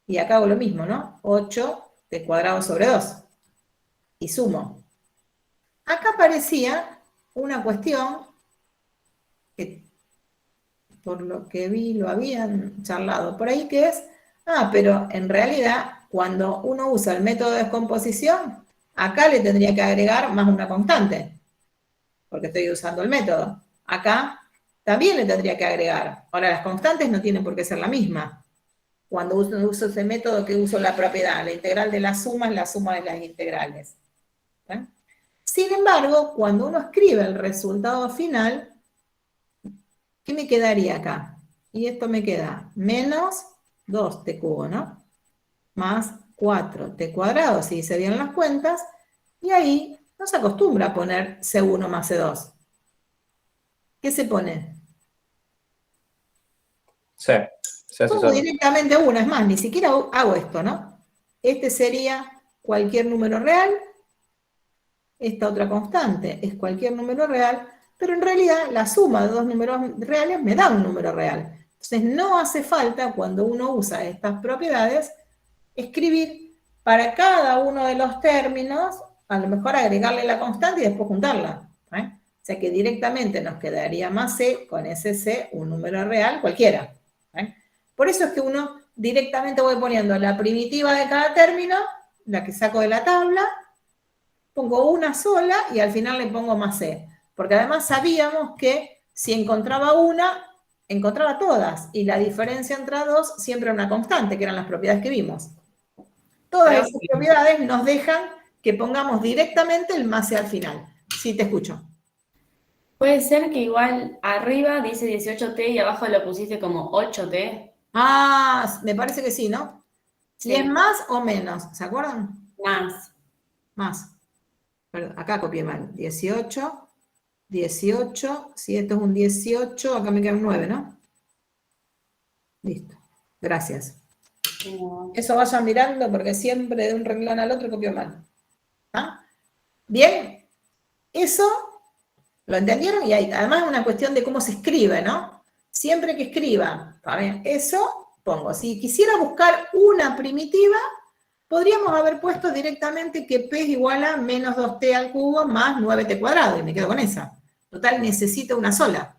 y acá hago lo mismo, ¿no? 8 t cuadrado sobre 2, y sumo. Acá aparecía una cuestión que, por lo que vi, lo habían charlado por ahí, que es, pero en realidad, cuando uno usa el método de descomposición, acá le tendría que agregar más una constante, porque estoy usando el método. Acá también le tendría que agregar. Ahora, las constantes no tienen por qué ser la misma. Cuando uso ese método que uso la propiedad, la integral de la suma es la suma de las integrales. ¿Sí? Sin embargo, cuando uno escribe el resultado final, ¿qué me quedaría acá? Y esto me queda menos 2t cubo, ¿no? Más 4t cuadrado, si se bien las cuentas, y ahí no se acostumbra a poner C1 más C2. ¿Qué se pone? Sí, se hace solo. Directamente una, es más, ni siquiera hago esto, ¿no? Este sería cualquier número real, esta otra constante es cualquier número real, pero en realidad la suma de dos números reales me da un número real. Entonces no hace falta, cuando uno usa estas propiedades, escribir para cada uno de los términos, a lo mejor agregarle la constante y después juntarla. O sea que directamente nos quedaría más c, con ese c un número real cualquiera. Por eso es que uno directamente voy poniendo la primitiva de cada término, la que saco de la tabla, pongo una sola y al final le pongo más c. Porque además sabíamos que si encontraba una, encontraba todas. Y la diferencia entre dos siempre era una constante, que eran las propiedades que vimos. Todas esas propiedades nos dejan que pongamos directamente el más c al final. Sí, te escucho. Puede ser que igual arriba dice 18t y abajo lo pusiste como 8t. Me parece que sí, ¿no? Sí. ¿Y es más o menos? ¿Se acuerdan? Más. Más. Perdón, acá copié mal. 18, si esto es un 18, acá me queda un 9, ¿no? Listo. Gracias. Eso vayan mirando porque siempre de un renglón al otro copio mal. Bien. Eso, ¿lo entendieron? Y además es una cuestión de cómo se escribe, ¿no? Siempre que escriba, ¿saben? Eso, pongo? Si quisiera buscar una primitiva, podríamos haber puesto directamente que P es igual a menos 2t al cubo más 9t cuadrado, y me quedo con esa. Total, necesito una sola.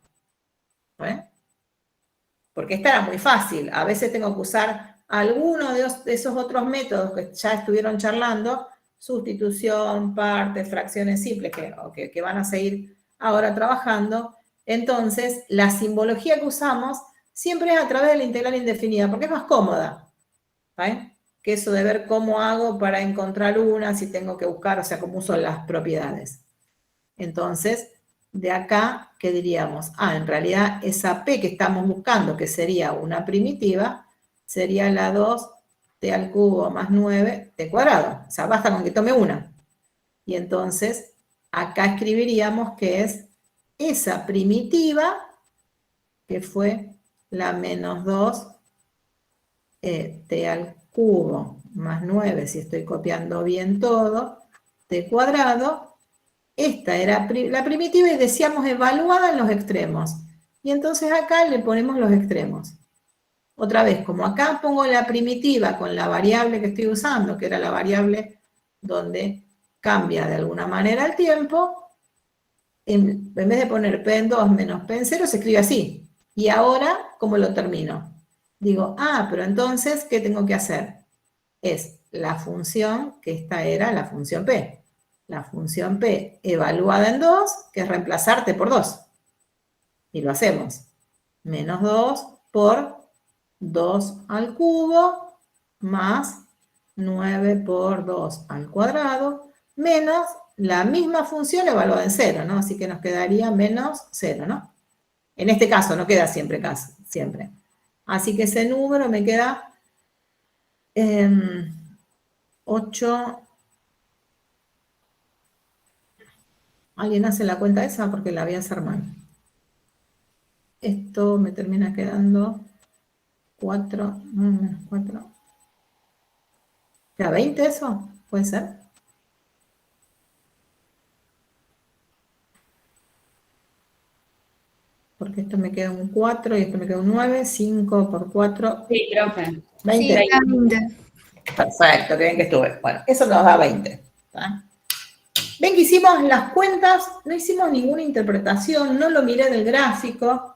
Porque esta era muy fácil. A veces tengo que usar alguno de esos otros métodos que ya estuvieron charlando, sustitución, partes, fracciones simples, que van a seguir ahora trabajando. Entonces, la simbología que usamos siempre es a través de la integral indefinida, porque es más cómoda, ¿vale? Que eso de ver cómo hago para encontrar una, si tengo que buscar, o sea, cómo uso las propiedades. Entonces, de acá, ¿qué diríamos? En realidad esa P que estamos buscando, que sería una primitiva, sería la 2t al cubo más 9t cuadrado. O sea, basta con que tome una. Y entonces, acá escribiríamos que es esa primitiva, que fue la menos 2t al cubo más 9, si estoy copiando bien todo, t cuadrado. Esta era la primitiva y decíamos evaluada en los extremos. Y entonces acá le ponemos los extremos. Otra vez, como acá pongo la primitiva con la variable que estoy usando, que era la variable donde cambia de alguna manera el tiempo, en vez de poner P en 2 menos P en 0, se escribe así. Y ahora, ¿cómo lo termino? Digo, pero entonces, ¿qué tengo que hacer? Es la función, que esta era la función P. La función P evaluada en 2, que es reemplazarte por 2. Y lo hacemos. Menos 2 por 2 al cubo más 9 por 2 al cuadrado menos la misma función evaluada en 0, ¿no? Así que nos quedaría menos 0, ¿no? En este caso, no queda siempre. Así que ese número me queda 8... ¿Alguien hace la cuenta esa? Porque la voy a hacer mal. Esto me termina quedando 4, menos 4. ¿Queda 20 eso? ¿Puede ser? Porque esto me queda un 4 y esto me queda un 9. 5 por 4. Sí, profe. 20. Sí, está 20. Perfecto, qué bien que estuve. Bueno, eso nos da 20. ¿Está? Ven que hicimos las cuentas, no hicimos ninguna interpretación, no lo miré del gráfico,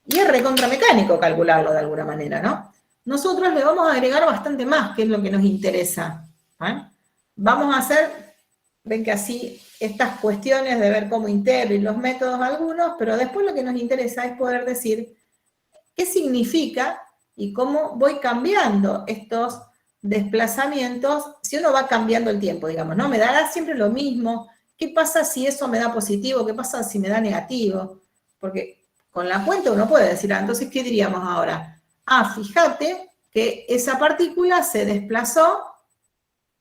y es recontramecánico calcularlo de alguna manera, ¿no? Nosotros le vamos a agregar bastante más, que es lo que nos interesa. Vamos a hacer, ven que así, estas cuestiones de ver cómo integro y los métodos algunos, pero después lo que nos interesa es poder decir qué significa y cómo voy cambiando estos desplazamientos, si uno va cambiando el tiempo, digamos, ¿no? Me dará siempre lo mismo. ¿Qué pasa si eso me da positivo? ¿Qué pasa si me da negativo? Porque con la cuenta uno puede decir, entonces, ¿qué diríamos ahora? Fíjate que esa partícula se desplazó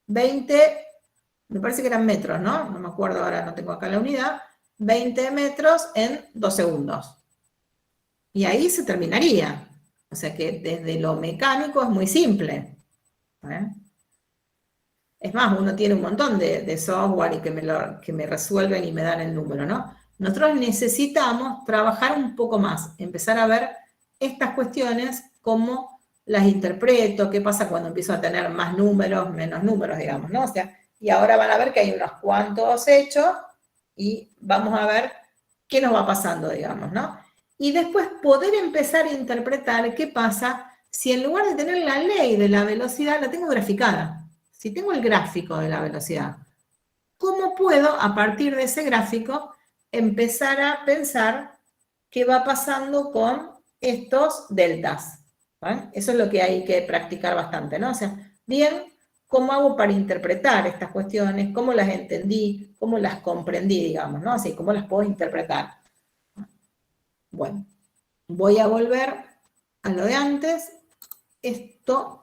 20, me parece que eran metros, ¿no? No me acuerdo ahora, no tengo acá la unidad, 20 metros en 2 segundos. Y ahí se terminaría. O sea que desde lo mecánico es muy simple. Es más, uno tiene un montón de software y que me resuelven y me dan el número, ¿no? Nosotros necesitamos trabajar un poco más, empezar a ver estas cuestiones, cómo las interpreto, qué pasa cuando empiezo a tener más números, menos números, digamos, ¿no? O sea, y ahora van a ver que hay unos cuantos hechos y vamos a ver qué nos va pasando, digamos, ¿no? Y después poder empezar a interpretar qué pasa si en lugar de tener la ley de la velocidad, la tengo graficada. Si tengo el gráfico de la velocidad, ¿cómo puedo, a partir de ese gráfico, empezar a pensar qué va pasando con estos deltas? ¿Vale? Eso es lo que hay que practicar bastante, ¿no? O sea, bien, ¿cómo hago para interpretar estas cuestiones? ¿Cómo las entendí? ¿Cómo las comprendí, digamos, ¿no? Así, ¿cómo las puedo interpretar? Bueno, voy a volver a lo de antes. Esto,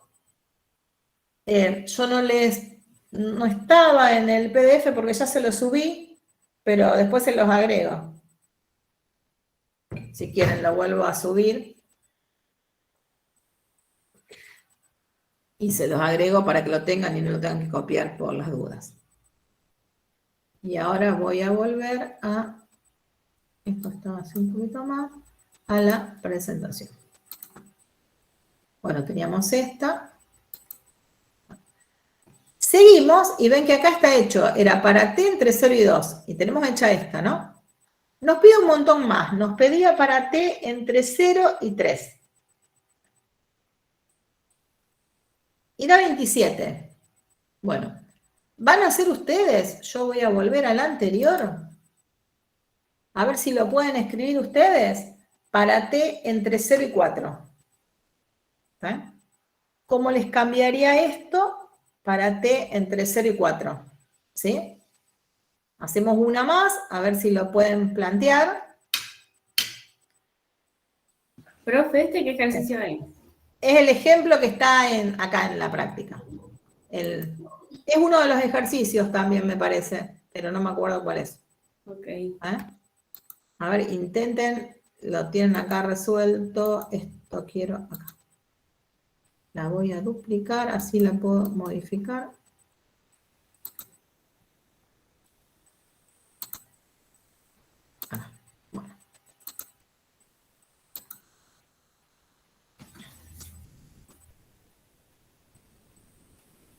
yo no estaba en el PDF porque ya se lo subí, pero después se los agrego. Si quieren lo vuelvo a subir. Y se los agrego para que lo tengan y no lo tengan que copiar por las dudas. Y ahora voy a volver a, esto estaba así un poquito más, a la presentación. Bueno, teníamos esta. Seguimos y ven que acá está hecho, era para t entre 0 y 2. Y tenemos hecha esta, ¿no? Nos pide un montón más. Nos pedía para t entre 0 y 3. Y da 27. Bueno, ¿van a hacer ustedes? Yo voy a volver al anterior. A ver si lo pueden escribir ustedes. Para t entre 0 y 4. ¿Eh? ¿Cómo les cambiaría esto para t entre 0 y 4? ¿Sí? Hacemos una más, a ver si lo pueden plantear. Profe, ¿qué ejercicio es? Es el ejemplo que está acá en la práctica. Es uno de los ejercicios también, me parece, pero no me acuerdo cuál es. Ok. A ver, intenten, lo tienen acá resuelto. Esto quiero acá. La voy a duplicar, así la puedo modificar. Bueno.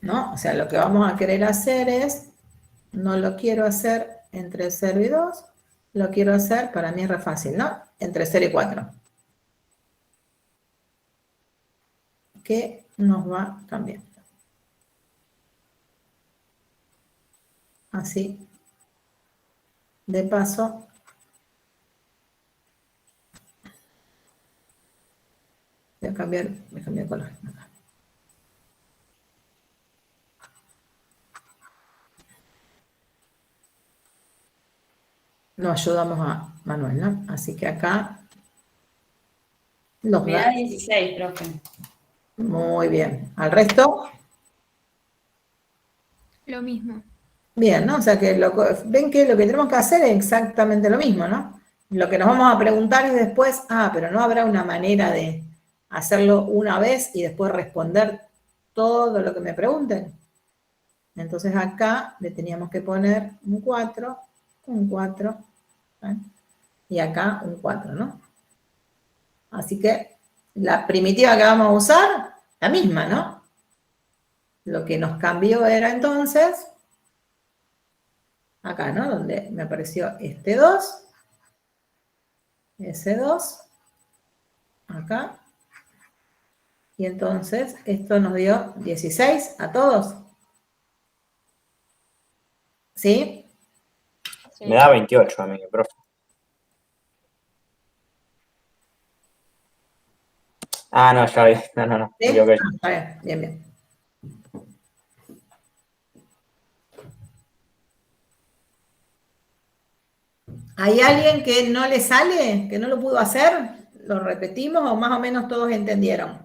¿No? O sea, lo que vamos a querer hacer es, no lo quiero hacer entre 0 y 2, lo quiero hacer, para mí es re fácil, ¿no? Entre 0 y 4. ¿Qué nos va cambiando? Así, de paso, voy a cambiar color. Acá. Nos ayudamos a Manuel, ¿no? Así que acá nos Me da. da 16, profe. Muy bien. ¿Al resto? Lo mismo. Bien, ¿no? O sea que ven que lo que tenemos que hacer es exactamente lo mismo, ¿no? Lo que nos vamos a preguntar es después, pero no habrá una manera de hacerlo una vez y después responder todo lo que me pregunten. Entonces acá le teníamos que poner un 4, ¿eh? Y acá un 4, ¿no? Así que la primitiva que vamos a usar, la misma, ¿no? Lo que nos cambió era entonces, acá, ¿no? Donde me apareció este 2, ese 2, acá. Y entonces esto nos dio 16 a todos. ¿Sí? Me da 28 a mí, profe. No, ya vi. No. ¿Sí? Me equivoqué. Está bien, bien, bien. ¿Hay alguien que no le sale? ¿Que no lo pudo hacer? ¿Lo repetimos o más o menos todos entendieron?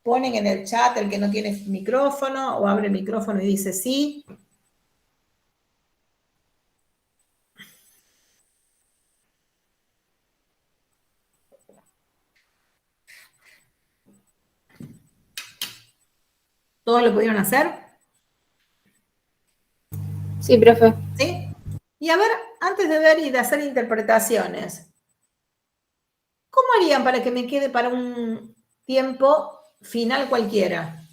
Ponen en el chat el que no tiene micrófono o abre el micrófono y dice sí. ¿Todos lo pudieron hacer? Sí, profe. ¿Sí? Y a ver, antes de ver y de hacer interpretaciones, ¿cómo harían para que me quede para un tiempo final cualquiera?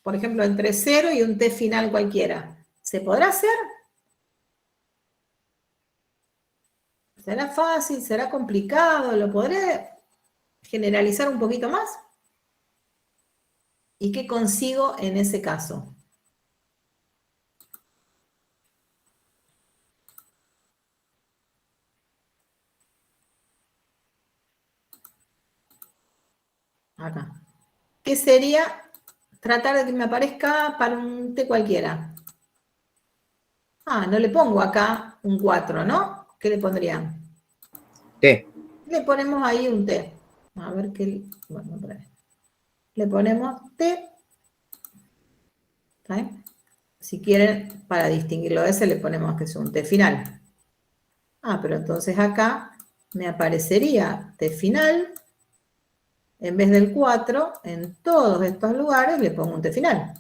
Por ejemplo, entre 0 y un t final cualquiera. ¿Se podrá hacer? ¿Será fácil? ¿Será complicado? ¿Lo podré generalizar un poquito más? ¿Y qué consigo en ese caso? Acá. ¿Qué sería tratar de que me aparezca para un t cualquiera? No le pongo acá un 4, ¿no? ¿Qué le pondrían? T. Le ponemos ahí un t. A ver qué... Bueno, por ahí. Le ponemos t. ¿Está bien? Si quieren, para distinguirlo de ese, le ponemos que es un t final. Pero entonces acá me aparecería t final. En vez del 4, en todos estos lugares le pongo un t final.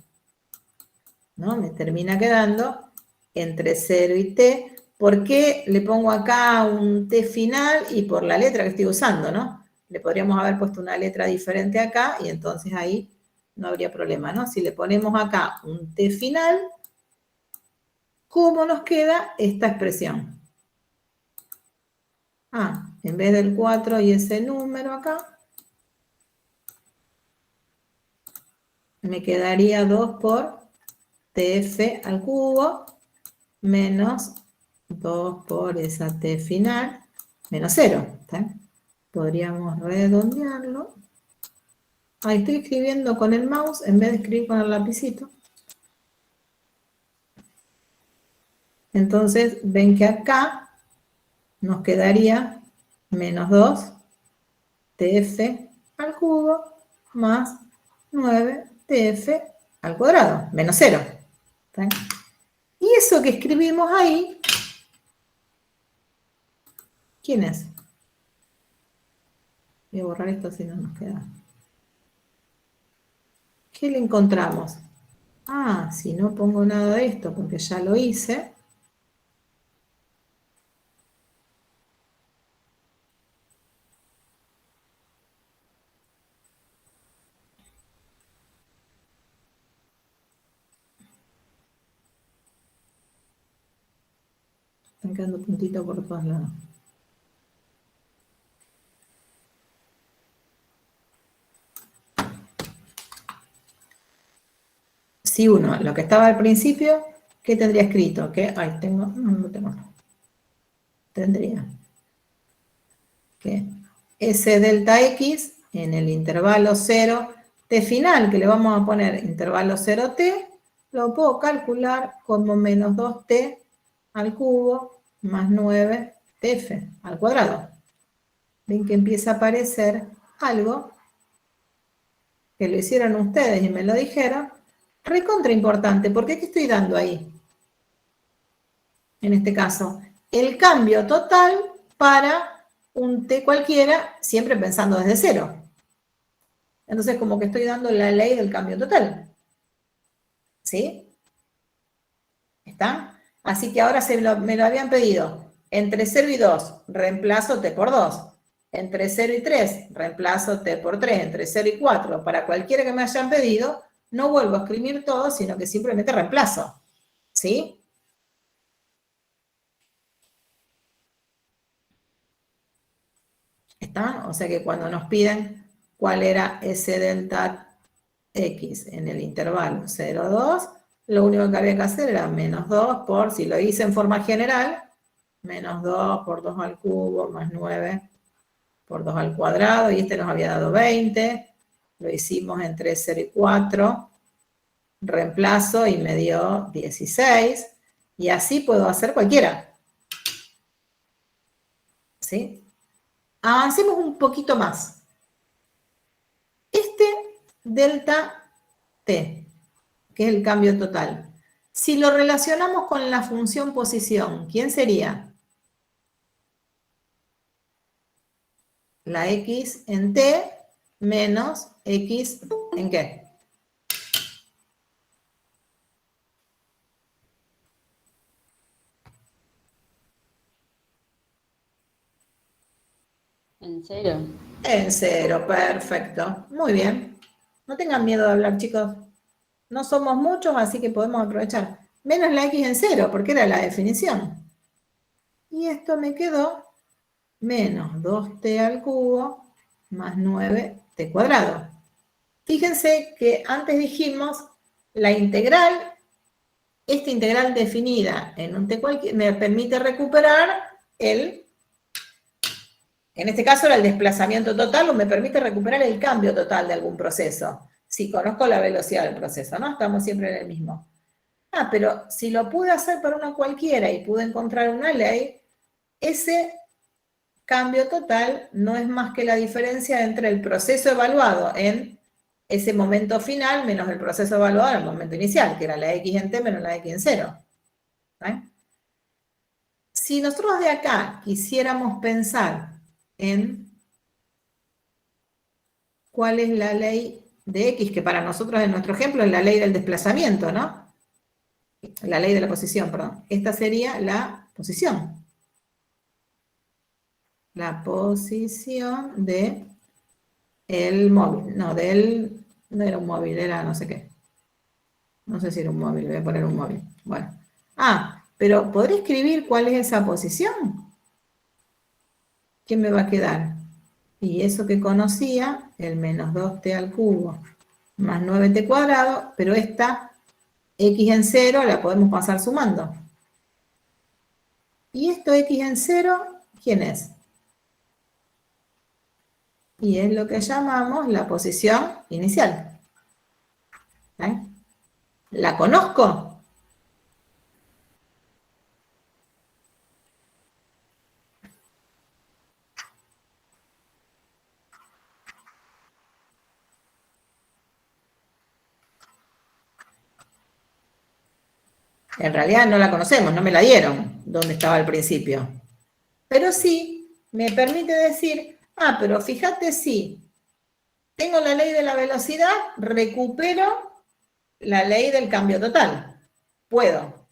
¿No? Me termina quedando entre 0 y t. ¿Por qué le pongo acá un t final? Y por la letra que estoy usando, ¿no? Le podríamos haber puesto una letra diferente acá y entonces ahí no habría problema, ¿no? Si le ponemos acá un t final, ¿cómo nos queda esta expresión? Ah, en vez del 4 y ese número acá, me quedaría 2 por tf al cubo menos 2 por esa t final menos 0. ¿Está? Podríamos redondearlo. Ahí estoy escribiendo con el mouse en vez de escribir con el lapicito. Entonces, ven que acá nos quedaría menos 2 tf al cubo más 9 tf al cuadrado, menos 0. ¿Está? Y eso que escribimos ahí, ¿quién es? Voy a borrar esto si no nos queda. ¿Qué le encontramos? Ah, si no pongo nada de esto porque ya lo hice. Están quedando puntitos por todos lados. Si uno, lo que estaba al principio, ¿qué tendría escrito? ¿Qué? Ahí tengo, no tengo. Tendría que S delta X en el intervalo 0 t final, que le vamos a poner intervalo 0t, lo puedo calcular como menos 2t al cubo más 9 tf al cuadrado. Ven que empieza a aparecer algo que lo hicieron ustedes y me lo dijeron, recontra importante, porque ¿qué estoy dando ahí? En este caso, el cambio total para un t cualquiera, siempre pensando desde 0. Entonces, como que estoy dando la ley del cambio total. ¿Sí? ¿Está? Así que ahora me lo habían pedido. Entre 0 y 2, reemplazo t por 2. Entre 0 y 3, reemplazo t por 3. Entre 0 y 4, para cualquiera que me hayan pedido, no vuelvo a escribir todo, sino que simplemente reemplazo. ¿Sí? ¿Está? O sea que cuando nos piden cuál era S delta X en el intervalo 0, 2, lo único que había que hacer era menos 2 por, si lo hice en forma general, menos 2 por 2 al cubo más 9 por 2 al cuadrado, y este nos había dado 20, lo hicimos entre 0 y 4, reemplazo y me dio 16, y así puedo hacer cualquiera. ¿Sí? Avancemos un poquito más. Este delta t, que es el cambio total, si lo relacionamos con la función posición, ¿quién sería? La x en t menos x en qué? ¿En 0? En 0, perfecto. Muy bien. No tengan miedo de hablar, chicos. No somos muchos, así que podemos aprovechar. Menos la x en 0, porque era la definición. Y esto me quedó menos 2t al cubo más 9t cuadrado. Fíjense que antes dijimos la integral, esta integral definida en un t cualquiera, me permite recuperar en este caso era el desplazamiento total, o me permite recuperar el cambio total de algún proceso. Si conozco la velocidad del proceso, ¿no? Estamos siempre en el mismo. Ah, pero si lo pude hacer para una cualquiera y pude encontrar una ley, ese cambio total no es más que la diferencia entre el proceso evaluado en ese momento final menos el proceso evaluado en el momento inicial, que era la x en t menos la x en 0. ¿Vale? Si nosotros de acá quisiéramos pensar en cuál es la ley de x, que para nosotros en nuestro ejemplo es la ley del desplazamiento, ¿no? La ley de la posición, perdón. Esta sería la posición. La posición de el móvil, no, del No era un móvil, era no sé qué. No sé si era un móvil, voy a poner un móvil. Bueno. Ah, pero ¿podré escribir cuál es esa posición? ¿Qué me va a quedar? Y eso que conocía, el menos 2t al cubo más 9t cuadrado, pero esta x en 0 la podemos pasar sumando. ¿Y esto x en 0, quién es? Y es lo que llamamos la posición inicial. ¿Eh? ¿La conozco? En realidad no la conocemos, no me la dieron donde estaba al principio. Pero sí me permite decir, pero fíjate si tengo la ley de la velocidad, recupero la ley del cambio total. Puedo.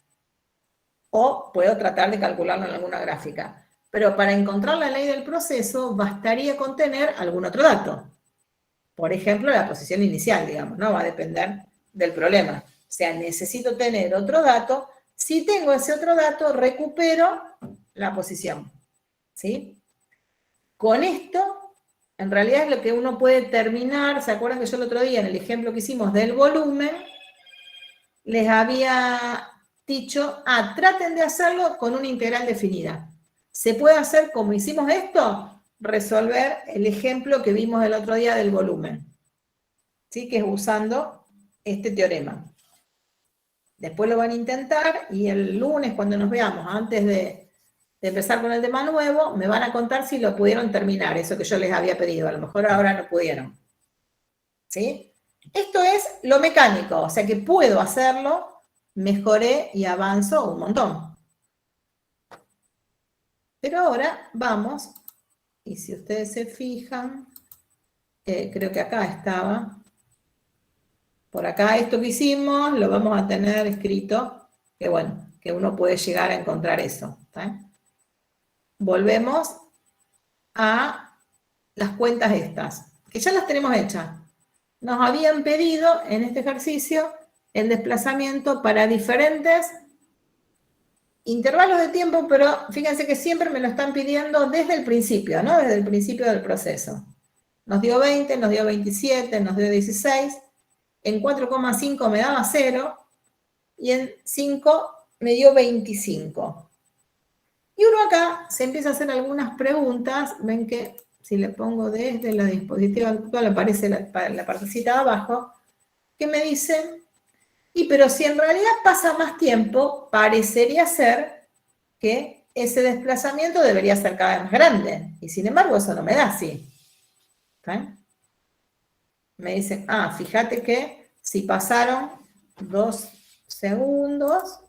O puedo tratar de calcularlo en alguna gráfica. Pero para encontrar la ley del proceso, bastaría con tener algún otro dato. Por ejemplo, la posición inicial, digamos, ¿no? Va a depender del problema. O sea, necesito tener otro dato. Si tengo ese otro dato, recupero la posición. ¿Sí? Con esto, en realidad es lo que uno puede terminar. ¿Se acuerdan que yo el otro día, en el ejemplo que hicimos del volumen, les había dicho, traten de hacerlo con una integral definida. ¿Se puede hacer como hicimos esto? Resolver el ejemplo que vimos el otro día del volumen. ¿Sí? Que es usando este teorema. Después lo van a intentar y el lunes cuando nos veamos, antes de empezar con el tema nuevo, me van a contar si lo pudieron terminar, eso que yo les había pedido. A lo mejor ahora no pudieron. ¿Sí? Esto es lo mecánico, o sea que puedo hacerlo, mejoré y avanzo un montón. Pero ahora vamos, y si ustedes se fijan, creo que acá estaba, por acá esto que hicimos, lo vamos a tener escrito, que bueno, que uno puede llegar a encontrar eso. ¿Está? Volvemos a las cuentas estas, que ya las tenemos hechas. Nos habían pedido en este ejercicio el desplazamiento para diferentes intervalos de tiempo, pero fíjense que siempre me lo están pidiendo desde el principio, ¿no? Desde el principio del proceso. Nos dio 20, nos dio 27, nos dio 16, en 4,5 me daba 0, y en 5 me dio 25. Y uno acá se empieza a hacer algunas preguntas, ven que si le pongo desde la dispositiva actual aparece la partecita de abajo, que me dicen, pero si en realidad pasa más tiempo, parecería ser que ese desplazamiento debería ser cada vez más grande. Y sin embargo, eso no me da así. ¿Okay? Me dicen, fíjate que si pasaron 2 segundos,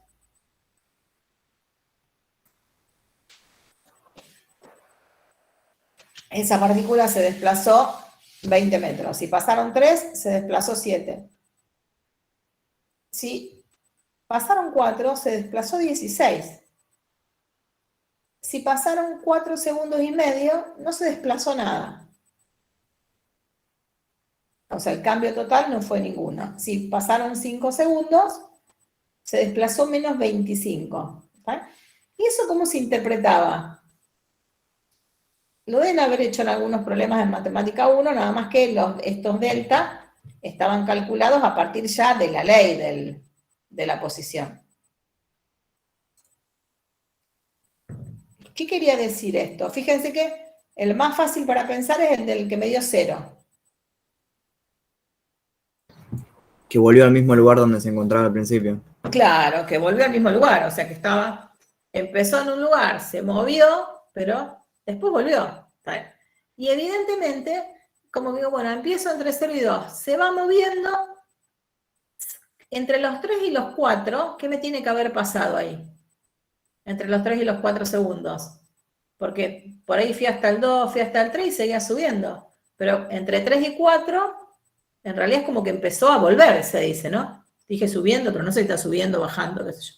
esa partícula se desplazó 20 metros. Si pasaron 3, se desplazó 7. Si pasaron 4, se desplazó 16. Si pasaron 4 segundos y medio, no se desplazó nada. O sea, el cambio total no fue ninguno. Si pasaron 5 segundos, se desplazó menos 25. ¿Está? ¿Y eso cómo se interpretaba? Lo deben haber hecho en algunos problemas en matemática 1, nada más que estos delta estaban calculados a partir ya de la ley de la posición. ¿Qué quería decir esto? Fíjense que el más fácil para pensar es el del que me dio 0. Que volvió al mismo lugar donde se encontraba al principio. Claro, que volvió al mismo lugar, o sea que empezó en un lugar, se movió, pero después volvió. Y evidentemente, como digo, bueno, empiezo entre 0 y 2, se va moviendo entre los 3 y los 4, ¿qué me tiene que haber pasado ahí? Entre los 3 y los 4 segundos. Porque por ahí fui hasta el 2, fui hasta el 3 y seguía subiendo. Pero entre 3 y 4, en realidad es como que empezó a volver, se dice, ¿no? Dije subiendo, pero no sé si está subiendo, bajando, qué sé yo.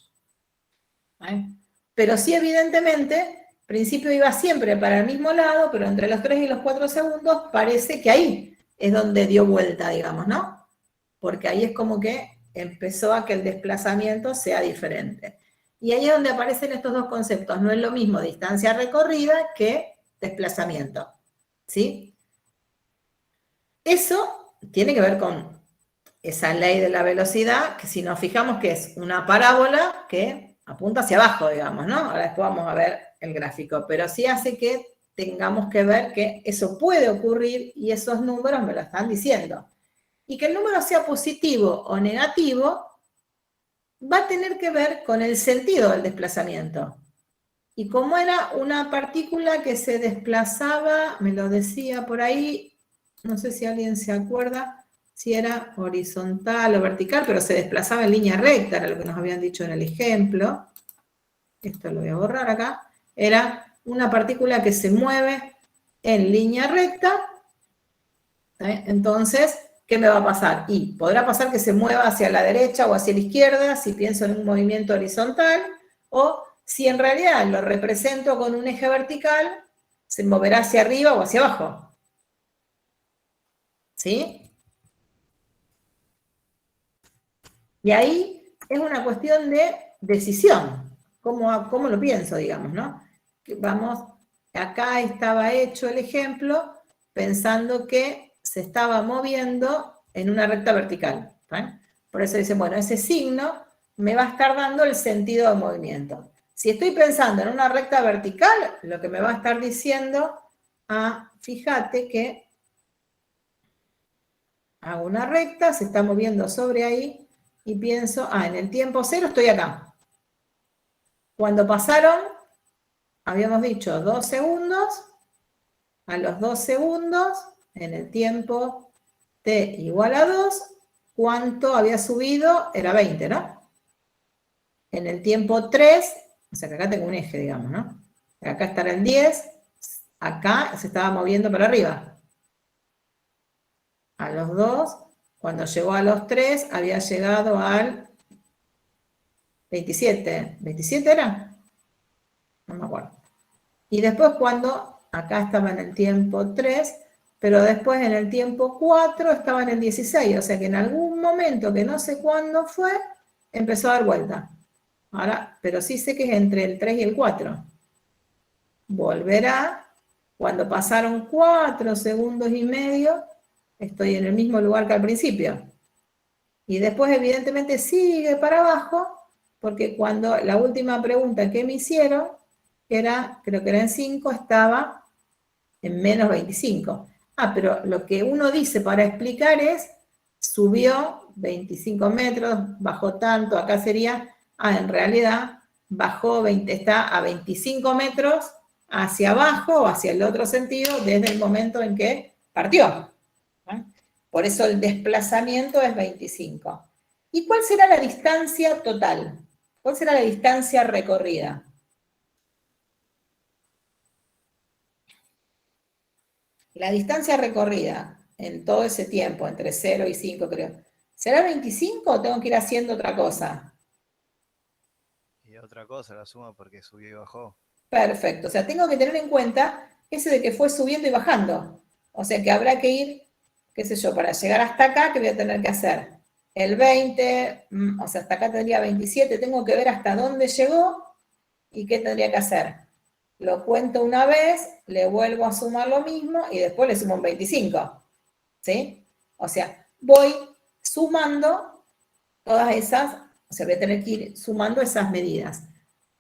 ¿Vale? Pero sí, evidentemente, al principio iba siempre para el mismo lado, pero entre los 3 y los 4 segundos parece que ahí es donde dio vuelta, digamos, ¿no? porque ahí es como que empezó a que el desplazamiento sea diferente. Y ahí es donde aparecen estos dos conceptos. No es lo mismo distancia recorrida que desplazamiento, ¿sí? Eso tiene que ver con esa ley de la velocidad, que si nos fijamos que es una parábola que apunta hacia abajo, digamos, ¿no? Ahora después vamos a ver el gráfico, pero sí hace que tengamos que ver que eso puede ocurrir y esos números me lo están diciendo. Y que el número sea positivo o negativo va a tener que ver con el sentido del desplazamiento. Y como era una partícula que se desplazaba, me lo decía por ahí, no sé si alguien se acuerda, si era horizontal o vertical, pero se desplazaba en línea recta, era lo que nos habían dicho en el ejemplo. Esto lo voy a borrar acá. Era una partícula que se mueve en línea recta. Entonces, ¿qué me va a pasar? Y podrá pasar que se mueva hacia la derecha o hacia la izquierda, si pienso en un movimiento horizontal, o si en realidad lo represento con un eje vertical, se moverá hacia arriba o hacia abajo. ¿Sí? Y ahí es una cuestión de decisión. ¿Cómo lo pienso, digamos, no? Vamos, acá estaba hecho el ejemplo pensando que se estaba moviendo en una recta vertical. ¿Eh? Por eso dicen, bueno, ese signo me va a estar dando el sentido de movimiento. Si estoy pensando en una recta vertical, lo que me va a estar diciendo, fíjate que hago una recta, se está moviendo sobre ahí, y pienso, en el tiempo cero estoy acá. Cuando pasaron, habíamos dicho 2 segundos, a los 2 segundos, en el tiempo t igual a 2, ¿cuánto había subido? Era 20, ¿no? En el tiempo 3, o sea que acá tengo un eje, digamos, ¿no? Acá estará en 10, acá se estaba moviendo para arriba. A los 2, cuando llegó a los 3, había llegado al 27. ¿27 era? No me acuerdo. Y después cuando, acá estaba en el tiempo 3, pero después en el tiempo 4 estaba en el 16, o sea que en algún momento, que no sé cuándo fue, empezó a dar vuelta. Ahora, pero sí sé que es entre el 3 y el 4. Volverá, cuando pasaron 4 segundos y medio, estoy en el mismo lugar que al principio. Y después evidentemente sigue para abajo, porque cuando la última pregunta que me hicieron, creo que era en 5, estaba en menos 25. Pero lo que uno dice para explicar es, subió 25 metros, bajó tanto, acá sería, en realidad bajó 20, está a 25 metros hacia abajo o hacia el otro sentido desde el momento en que partió. Por eso el desplazamiento es 25. ¿Y cuál será la distancia total? ¿Cuál será la distancia recorrida? La distancia recorrida en todo ese tiempo, entre 0 y 5 creo, ¿será 25 o tengo que ir haciendo otra cosa? Y otra cosa, la suma porque subió y bajó. Perfecto, o sea, tengo que tener en cuenta ese de que fue subiendo y bajando. O sea que habrá que ir, qué sé yo, para llegar hasta acá, ¿qué voy a tener que hacer? El 20, o sea, hasta acá tendría 27, tengo que ver hasta dónde llegó y qué tendría que hacer. Lo cuento una vez, le vuelvo a sumar lo mismo y después le sumo un 25. ¿Sí? O sea, voy sumando todas esas, o sea, voy a tener que ir sumando esas medidas.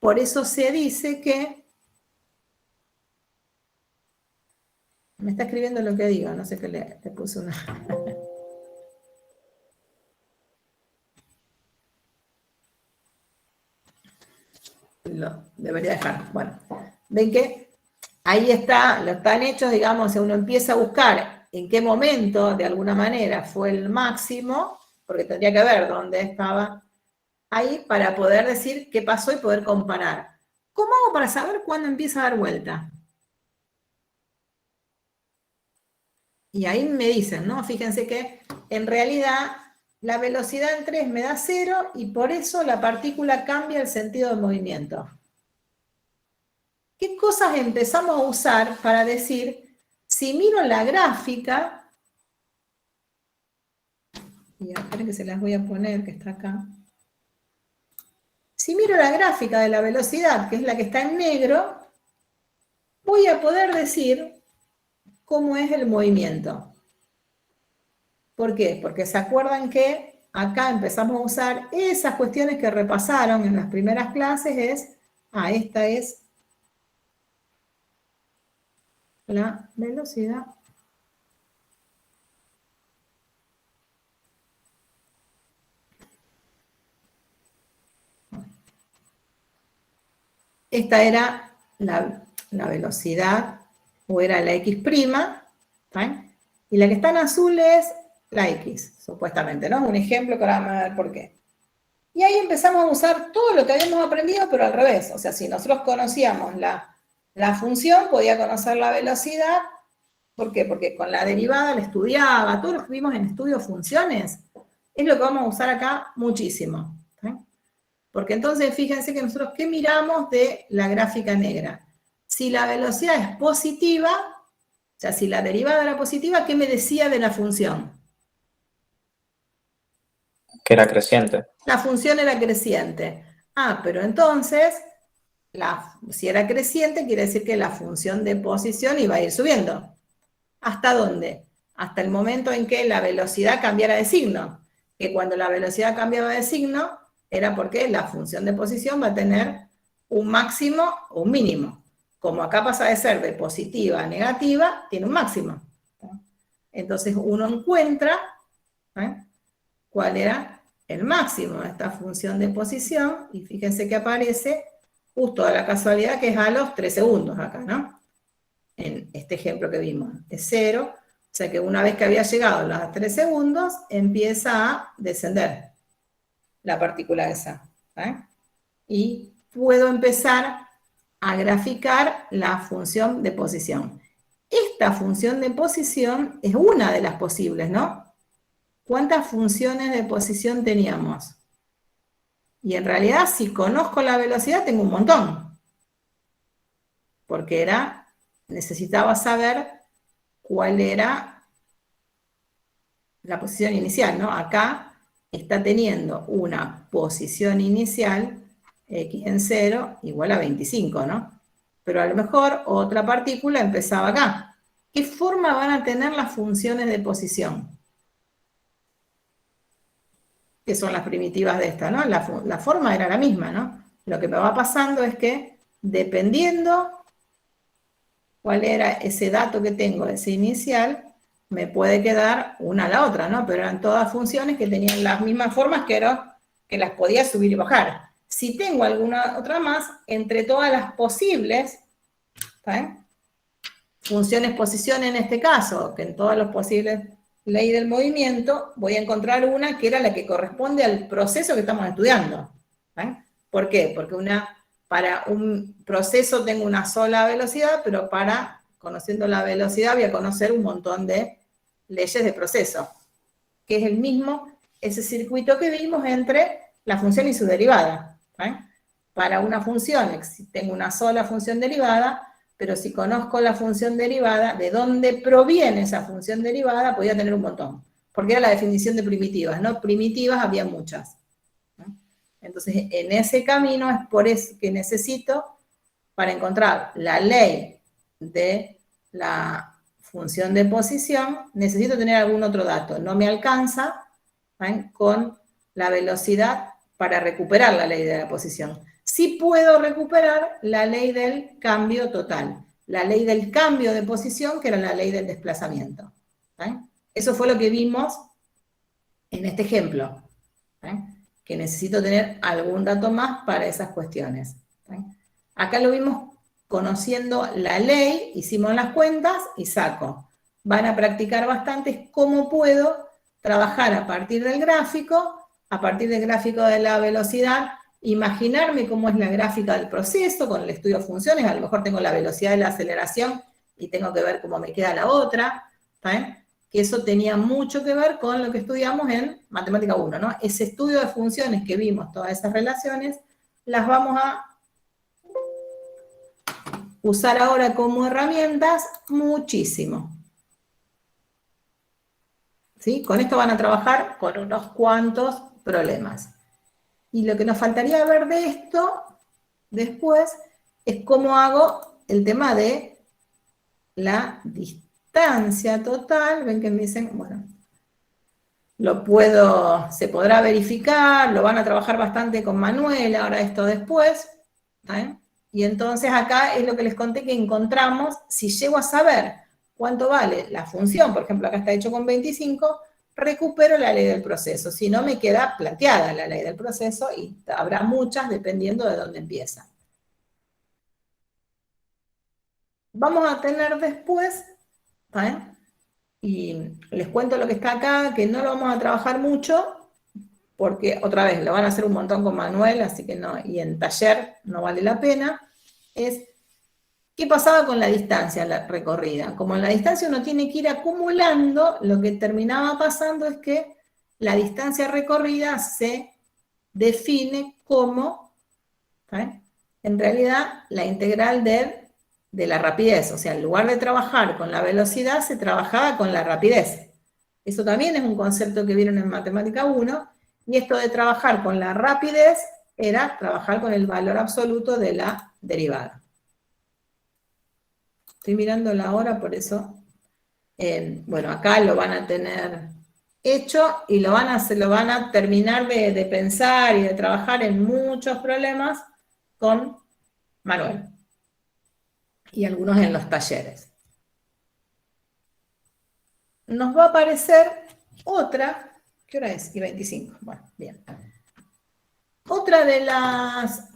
Por eso se dice que, me está escribiendo lo que digo, no sé qué le puse una. Lo debería dejar. Bueno, ven que ahí está, lo están hechos, digamos, uno empieza a buscar en qué momento, de alguna manera, fue el máximo, porque tendría que ver dónde estaba ahí para poder decir qué pasó y poder comparar. ¿Cómo hago para saber cuándo empieza a dar vuelta? Y ahí me dicen, ¿no? Fíjense que en realidad la velocidad en 3 me da 0 y por eso la partícula cambia el sentido de movimiento. ¿Qué cosas empezamos a usar para decir, si miro la gráfica, Y esperen que se las voy a poner, que está acá. Si miro la gráfica de la velocidad, que es la que está en negro, voy a poder decir cómo es el movimiento. ¿Por qué? Porque se acuerdan que acá empezamos a usar esas cuestiones que repasaron en las primeras clases, esta es la velocidad. Esta era la velocidad, o era la X', ¿sí? Y la que está en azul es la X, supuestamente, ¿no? Un ejemplo que ahora vamos a ver por qué. Y ahí empezamos a usar todo lo que habíamos aprendido, pero al revés. O sea, si nosotros conocíamos la función, podía conocer la velocidad. ¿Por qué? Porque con la derivada la estudiaba, todo lo que vimos en estudio funciones, es lo que vamos a usar acá muchísimo. ¿Sí? Porque entonces fíjense que nosotros, ¿qué miramos de la gráfica negra? Si la velocidad es positiva, o sea, si la derivada era positiva, ¿qué me decía de la función? Que era creciente. La función era creciente. Pero entonces, si era creciente, quiere decir que la función de posición iba a ir subiendo. ¿Hasta dónde? Hasta el momento en que la velocidad cambiara de signo. Que cuando la velocidad cambiaba de signo, era porque la función de posición va a tener un máximo o un mínimo. Como acá pasa de ser de positiva a negativa, tiene un máximo. Entonces uno encuentra cuál era el máximo de esta función de posición, y fíjense que aparece justo a la casualidad que es a los 3 segundos acá, ¿no? En este ejemplo que vimos, es 0, o sea que una vez que había llegado a los 3 segundos, empieza a descender la partícula esa, y puedo empezar a graficar la función de posición. Esta función de posición es una de las posibles, ¿no? ¿Cuántas funciones de posición teníamos? Y en realidad, si conozco la velocidad, tengo un montón. Porque necesitaba saber cuál era la posición inicial, ¿no? Acá está teniendo una posición inicial, x en 0, igual a 25, ¿no? Pero a lo mejor otra partícula empezaba acá. ¿Qué forma van a tener las funciones de posición? Que son las primitivas de esta, ¿no? La forma era la misma, ¿no? Lo que me va pasando es que, dependiendo cuál era ese dato que tengo, ese inicial, me puede quedar una a la otra, ¿no? Pero eran todas funciones que tenían las mismas formas que las podía subir y bajar. Si tengo alguna otra más, entre todas las posibles, funciones posición en este caso, que en todas las posibles ley del movimiento, voy a encontrar una que era la que corresponde al proceso que estamos estudiando. ¿Por qué? Porque para un proceso tengo una sola velocidad, pero conociendo la velocidad voy a conocer un montón de leyes de proceso, que es ese circuito que vimos entre la función y su derivada. Para una función, tengo una sola función derivada, pero si conozco la función derivada, de dónde proviene esa función derivada, podía tener un montón. Porque era la definición de primitivas, ¿no? Primitivas había muchas. Entonces, en ese camino es por eso que necesito, para encontrar la ley de la función de posición, necesito tener algún otro dato. No me alcanza con la velocidad para recuperar la ley de la posición. Sí puedo recuperar la ley del cambio total, la ley del cambio de posición, que era la ley del desplazamiento. Eso fue lo que vimos en este ejemplo, que necesito tener algún dato más para esas cuestiones. Acá lo vimos conociendo la ley, hicimos las cuentas y saco. Van a practicar bastante cómo puedo trabajar a partir del gráfico de la velocidad, imaginarme cómo es la gráfica del proceso con el estudio de funciones, a lo mejor tengo la velocidad de la aceleración y tengo que ver cómo me queda la otra, que eso tenía mucho que ver con lo que estudiamos en Matemática 1, ¿no? Ese estudio de funciones que vimos, todas esas relaciones, las vamos a usar ahora como herramientas muchísimo. ¿sí? Con esto van a trabajar con unos cuantos problemas. Y lo que nos faltaría ver de esto después es cómo hago el tema de la distancia total. Ven que me dicen, bueno, se podrá verificar, lo van a trabajar bastante con Manuel, ahora esto después, ¿eh? Y entonces acá es lo que les conté que encontramos, si llego a saber cuánto vale la función, por ejemplo, acá está hecho con 25, recupero la ley del proceso, si no me queda planteada la ley del proceso y habrá muchas dependiendo de dónde empieza. Vamos a tener después, ¿eh? Y les cuento lo que está acá, que no lo vamos a trabajar mucho, porque otra vez lo van a hacer un montón con Manuel, así que no, y en taller no vale la pena, es qué pasaba con la distancia recorrida. Como en la distancia uno tiene que ir acumulando, lo que terminaba pasando es que la distancia recorrida se define como, en realidad, la integral de la rapidez. O sea, en lugar de trabajar con la velocidad, se trabajaba con la rapidez. Eso también es un concepto que vieron en Matemática 1, y esto de trabajar con la rapidez era trabajar con el valor absoluto de la derivada. Estoy mirando la hora, por eso, bueno, acá lo van a tener hecho y lo van a terminar de pensar y de trabajar en muchos problemas con Manuel. Y algunos en los talleres. Nos va a aparecer otra, ¿qué hora es? Y 25, bueno, bien. Otra de las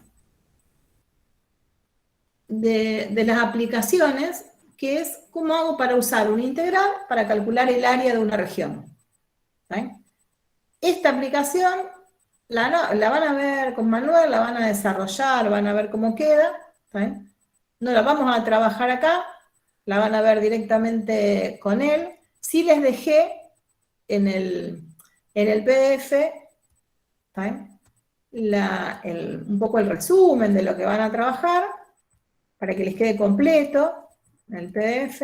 aplicaciones, que es cómo hago para usar una integral para calcular el área de una región. ¿Sí? Esta aplicación la van a ver con Manuel, la van a desarrollar, van a ver cómo queda. ¿Sí? No la vamos a trabajar acá, la van a ver directamente con él. Sí les dejé en el PDF, ¿sí? Un poco el resumen de lo que van a trabajar, para que les quede completo en el PDF.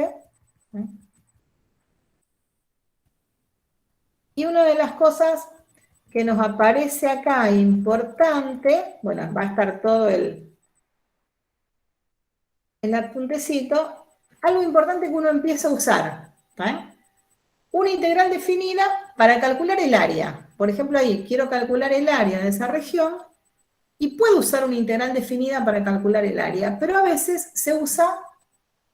Y una de las cosas que nos aparece acá importante, bueno, va a estar todo el apuntecito, algo importante que uno empieza a usar, una integral definida para calcular el área. Por ejemplo, ahí quiero calcular el área de esa región, y puedo usar una integral definida para calcular el área, pero a veces se usa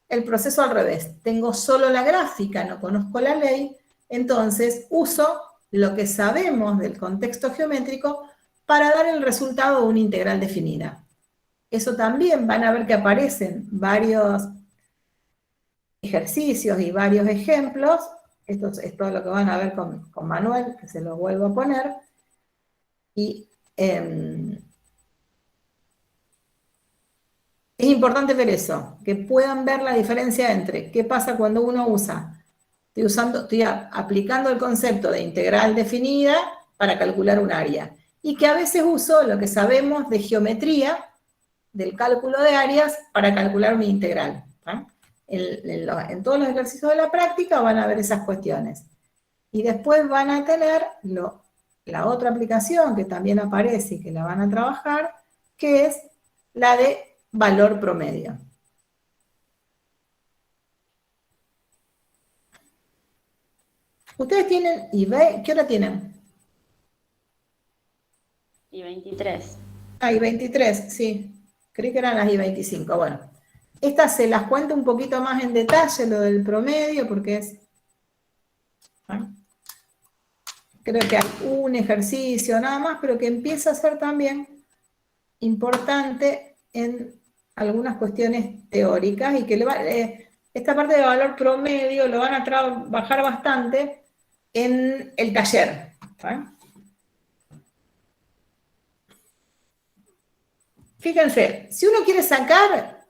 el proceso al revés. Tengo solo la gráfica, no conozco la ley, entonces uso lo que sabemos del contexto geométrico para dar el resultado de una integral definida. Eso también van a ver que aparecen varios ejercicios y varios ejemplos. Esto es todo lo que van a ver con Manuel, que se los vuelvo a poner. Y es importante ver eso, que puedan ver la diferencia entre qué pasa cuando uno estoy aplicando el concepto de integral definida para calcular un área, y que a veces uso lo que sabemos de geometría, del cálculo de áreas, para calcular una integral. En todos los ejercicios de la práctica van a ver esas cuestiones. Y después van a tener la otra aplicación que también aparece y que la van a trabajar, que es la de valor promedio. Ustedes tienen IB, ¿qué hora tienen? Y 23. Ah, y 23, sí. Creí que eran las I25. Bueno, estas se las cuento un poquito más en detalle, lo del promedio, porque es... Creo que hay un ejercicio nada más, pero que empieza a ser también importante en algunas cuestiones teóricas, y que esta parte de valor promedio lo van a trabajar bastante en el taller. Fíjense, si uno quiere sacar,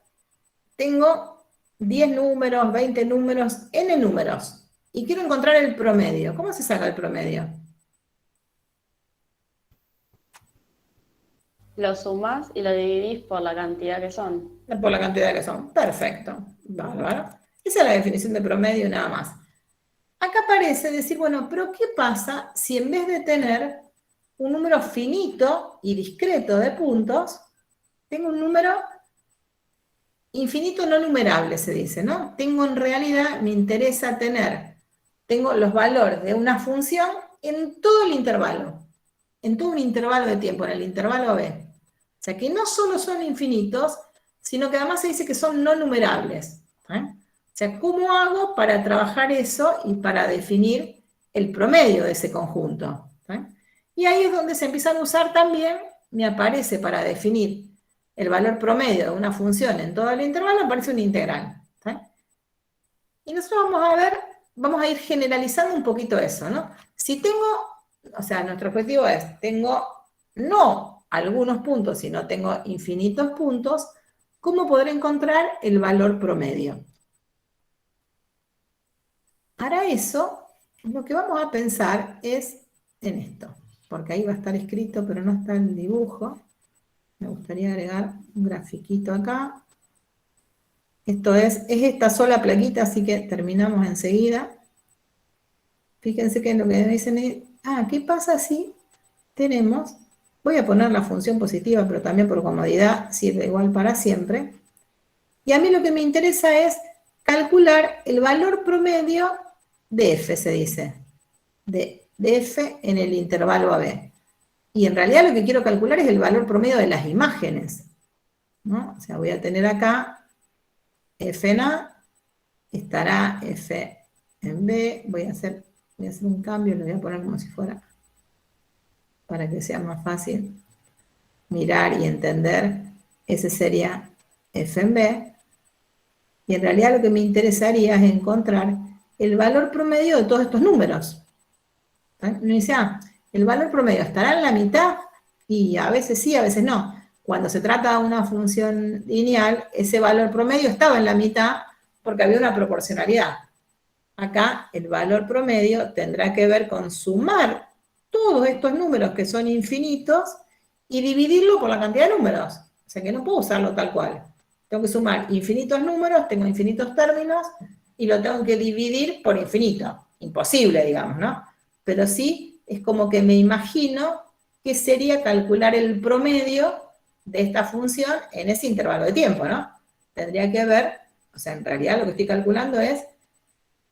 tengo 10 números, 20 números, n números, y quiero encontrar el promedio. ¿Cómo se saca el promedio? Lo sumás y lo dividís por la cantidad que son. Por la cantidad que son. Perfecto. Bárbaro. Esa es la definición de promedio, nada más. Acá aparece parece decir, bueno, pero ¿qué pasa si en vez de tener un número finito y discreto de puntos, tengo un número infinito no numerable, se dice, ¿no? Tengo en realidad, me interesa tengo los valores de una función en todo el intervalo, en todo un intervalo de tiempo, en el intervalo B. O sea, que no solo son infinitos, sino que además se dice que son no numerables. O sea, ¿cómo hago para trabajar eso y para definir el promedio de ese conjunto? Y ahí es donde se empiezan a usar también, me aparece para definir el valor promedio de una función en todo el intervalo, aparece una integral. Y nosotros vamos a ir generalizando un poquito eso, ¿no? Si tengo, o sea, nuestro objetivo es, tengo no algunos puntos, sino tengo infinitos puntos, ¿cómo podré encontrar el valor promedio? Para eso, lo que vamos a pensar es en esto, porque ahí va a estar escrito, pero no está el dibujo. Me gustaría agregar un grafiquito acá. Esto es esta sola plaquita, así que terminamos enseguida. Fíjense que lo que me dicen es, ¿qué pasa si tenemos, voy a poner la función positiva, pero también por comodidad sirve igual para siempre. Y a mí lo que me interesa es calcular el valor promedio de f, se dice, de f en el intervalo AB. Y en realidad lo que quiero calcular es el valor promedio de las imágenes, ¿no? O sea, voy a tener acá f en A, estará f en B, voy a hacer un cambio, lo voy a poner como si fuera, para que sea más fácil mirar y entender, ese sería f en B, y en realidad lo que me interesaría es encontrar el valor promedio de todos estos números. Uno dice, el valor promedio estará en la mitad, y a veces sí, a veces no. Cuando se trata de una función lineal, ese valor promedio estaba en la mitad porque había una proporcionalidad. Acá el valor promedio tendrá que ver con sumar todos estos números que son infinitos y dividirlo por la cantidad de números. O sea que no puedo usarlo tal cual. Tengo que sumar infinitos números, tengo infinitos términos, y lo tengo que dividir por infinito. Imposible, digamos, ¿no? Pero sí, es como que me imagino que sería calcular el promedio de esta función en ese intervalo de tiempo, ¿no? Tendría que ver, o sea, en realidad lo que estoy calculando es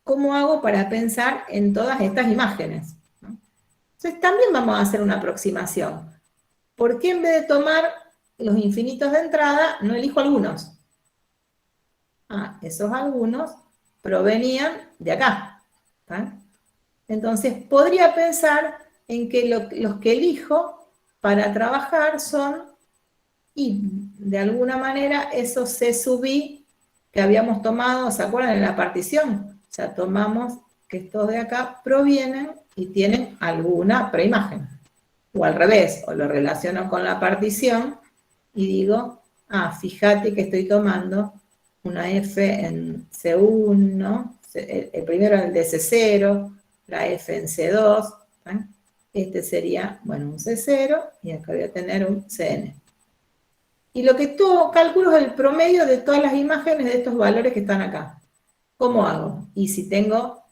cómo hago para pensar en todas estas imágenes, ¿no? Entonces también vamos a hacer una aproximación. ¿Por qué en vez de tomar los infinitos de entrada, no elijo algunos? Esos algunos provenían de acá, ¿tá? Entonces podría pensar en que los que elijo para trabajar son, y de alguna manera esos C sub I que habíamos tomado, ¿se acuerdan? En la partición. O sea, tomamos que estos de acá provienen y tienen alguna preimagen. O al revés, o lo relaciono con la partición y digo, fíjate que estoy tomando una F en C1, el primero en el de C0, la F en C2, ¿eh? Este sería, bueno, un C0, y acá voy a tener un CN. Y lo que cálculo es el promedio de todas las imágenes de estos valores que están acá. ¿Cómo hago? Y si tengo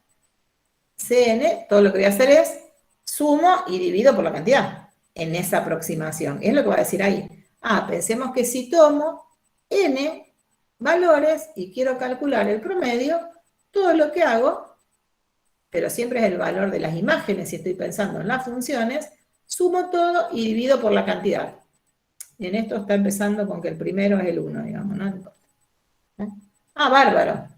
CN, todo lo que voy a hacer es sumo y divido por la cantidad en esa aproximación. Es lo que va a decir ahí. Pensemos que si tomo N valores y quiero calcular el promedio, todo lo que hago, pero siempre es el valor de las imágenes si estoy pensando en las funciones, sumo todo y divido por la cantidad. En esto está empezando con que el primero es el 1, digamos, ¿no? Bárbaro.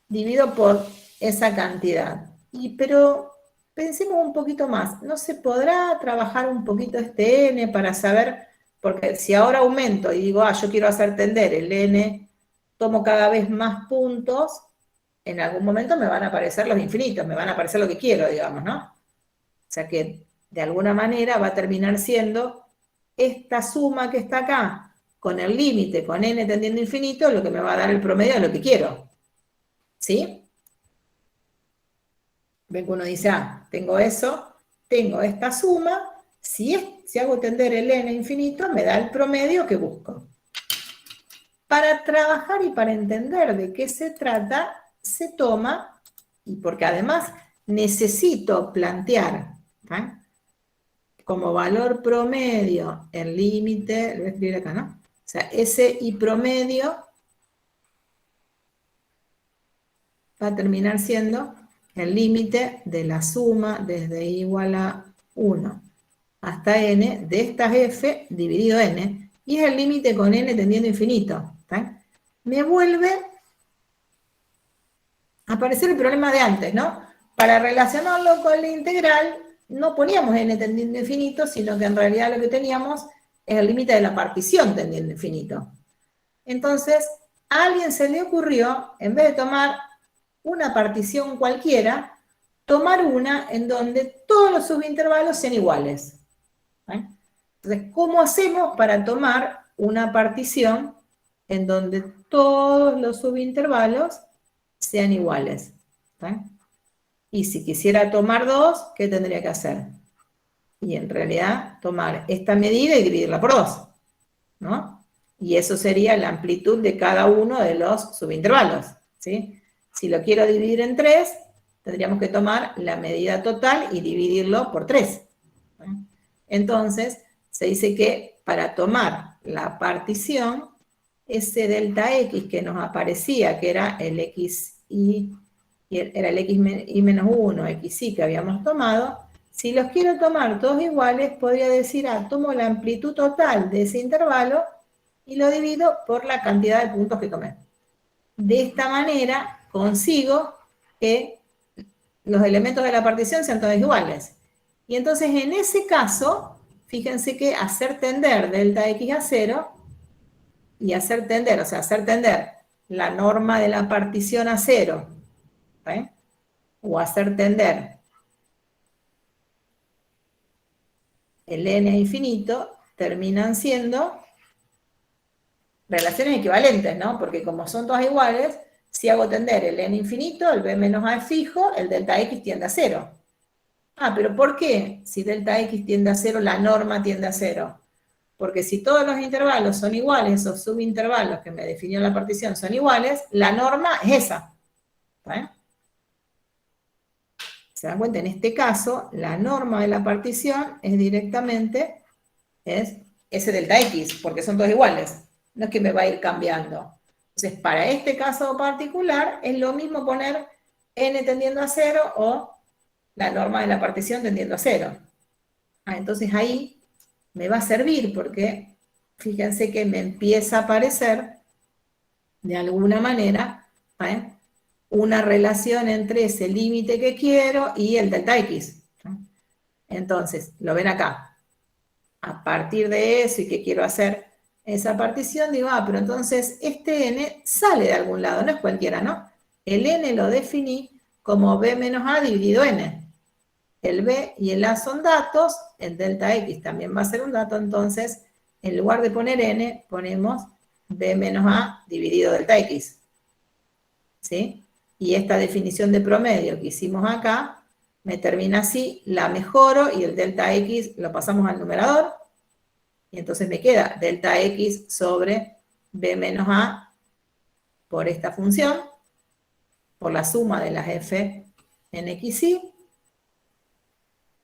Divido por esa cantidad. Pero pensemos un poquito más. ¿No se podrá trabajar un poquito este n para saber? Porque si ahora aumento y digo, yo quiero hacer tender el n, tomo cada vez más puntos, en algún momento me van a aparecer los infinitos, me van a aparecer lo que quiero, digamos, ¿no? O sea que, de alguna manera, va a terminar siendo esta suma que está acá, con el límite, con n tendiendo a infinito, lo que me va a dar el promedio de lo que quiero. ¿Sí? Ven que uno dice, tengo eso, tengo esta suma, si hago tender el n infinito, me da el promedio que busco. Para trabajar y para entender de qué se trata, se toma y porque además necesito plantear, ¿tá? Como valor promedio el límite, lo voy a escribir acá, ¿no? O sea, ese I promedio va a terminar siendo el límite de la suma desde I igual a 1 hasta n de estas f dividido n, y es el límite con n tendiendo a infinito. ¿Tá? Me vuelve a aparecer el problema de antes, ¿no? Para relacionarlo con la integral, no poníamos n tendiendo a infinito, sino que en realidad lo que teníamos es el límite de la partición tendiendo a infinito. Entonces, a alguien se le ocurrió, en vez de tomar una partición cualquiera, tomar una en donde todos los subintervalos sean iguales. ¿Eh? Entonces, ¿cómo hacemos para tomar una partición en donde todos los subintervalos sean iguales? ¿Eh? Y si quisiera tomar dos, ¿qué tendría que hacer? Y en realidad tomar esta medida y dividirla por 2, ¿no? Y eso sería la amplitud de cada uno de los subintervalos, ¿sí? Si lo quiero dividir en 3, tendríamos que tomar la medida total y dividirlo por 3. Entonces, se dice que para tomar la partición, ese delta x que nos aparecía, que era el xi, era el xi menos 1, xi que habíamos tomado, si los quiero tomar todos iguales, podría decir, tomo la amplitud total de ese intervalo y lo divido por la cantidad de puntos que tomé. De esta manera consigo que los elementos de la partición sean todos iguales. Y entonces en ese caso, fíjense que hacer tender delta x a 0 y hacer tender, o sea, hacer tender la norma de la partición a 0, ¿eh? O hacer tender el n a infinito, terminan siendo relaciones equivalentes, ¿no? Porque como son todas iguales, si hago tender el n infinito, el b menos a es fijo, el delta x tiende a 0. Pero ¿por qué? Si delta x tiende a 0, la norma tiende a 0. Porque si todos los intervalos son iguales, esos subintervalos que me definió la partición son iguales, la norma es esa. ¿Eh? ¿Se dan cuenta? En este caso, la norma de la partición es directamente ese delta x, porque son todos iguales. No es que me va a ir cambiando. Entonces, para este caso particular, es lo mismo poner n tendiendo a 0 o la norma de la partición tendiendo a 0. Entonces ahí me va a servir porque fíjense que me empieza a aparecer de alguna manera una relación entre ese límite que quiero y el delta x. Entonces, lo ven acá. A partir de eso y que quiero hacer esa partición, digo, pero entonces este n sale de algún lado, no es cualquiera, ¿no? El n lo definí como b menos a dividido n. El b y el a son datos, el delta x también va a ser un dato, entonces en lugar de poner n, ponemos b menos a dividido delta x. ¿Sí? Y esta definición de promedio que hicimos acá, me termina así, la mejoro y el delta x lo pasamos al numerador, y entonces me queda delta x sobre b menos a por esta función, por la suma de las f en xy.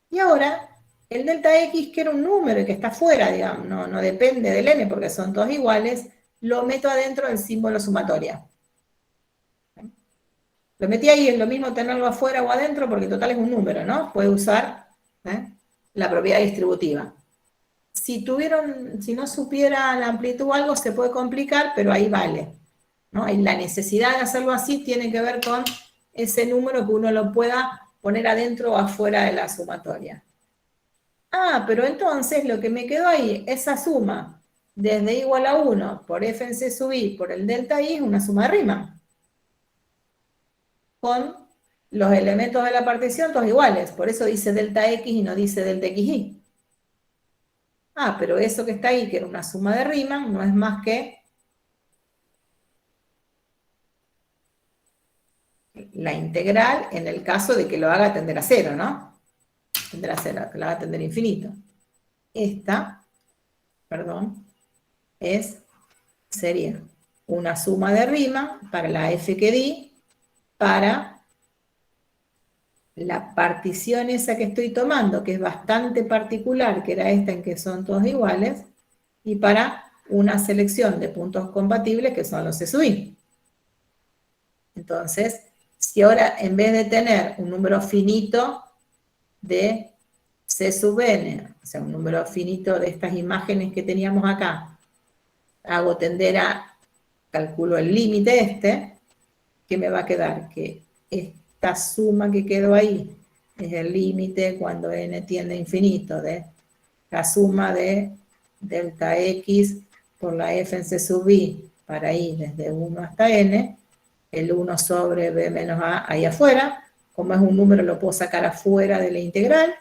Y ahora, el delta x, que era un número y que está fuera, digamos, no depende del n porque son todos iguales, lo meto adentro del símbolo sumatoria. Lo metí ahí, es lo mismo tenerlo afuera o adentro porque total es un número, ¿no? Puede usar la propiedad distributiva. Si no supiera la amplitud o algo, se puede complicar, pero ahí vale, ¿no? Y la necesidad de hacerlo así tiene que ver con ese número que uno lo pueda poner adentro o afuera de la sumatoria. Pero entonces lo que me quedó ahí, esa suma desde igual a 1 por f en c sub i por el delta i es una suma de Riemann. Con los elementos de la partición todos iguales, por eso dice delta x y no dice delta xy. Pero eso que está ahí, que era una suma de Riemann, no es más que la integral en el caso de que lo haga tender a 0, ¿no? Tender a 0, que lo haga tender a infinito. Esta, sería una suma de Riemann para la f que di, para la partición esa que estoy tomando, que es bastante particular, que era esta en que son todos iguales, y para una selección de puntos compatibles que son los C sub i. Entonces, si ahora en vez de tener un número finito de C sub n, o sea, un número finito de estas imágenes que teníamos acá, hago tender a, calculo el límite ¿qué me va a quedar? Que esta suma que quedó ahí es el límite cuando n tiende a infinito de la suma de delta x por la f en C sub i para i desde 1 hasta n, el 1 sobre b menos a ahí afuera. Como es un número, lo puedo sacar afuera de la integral.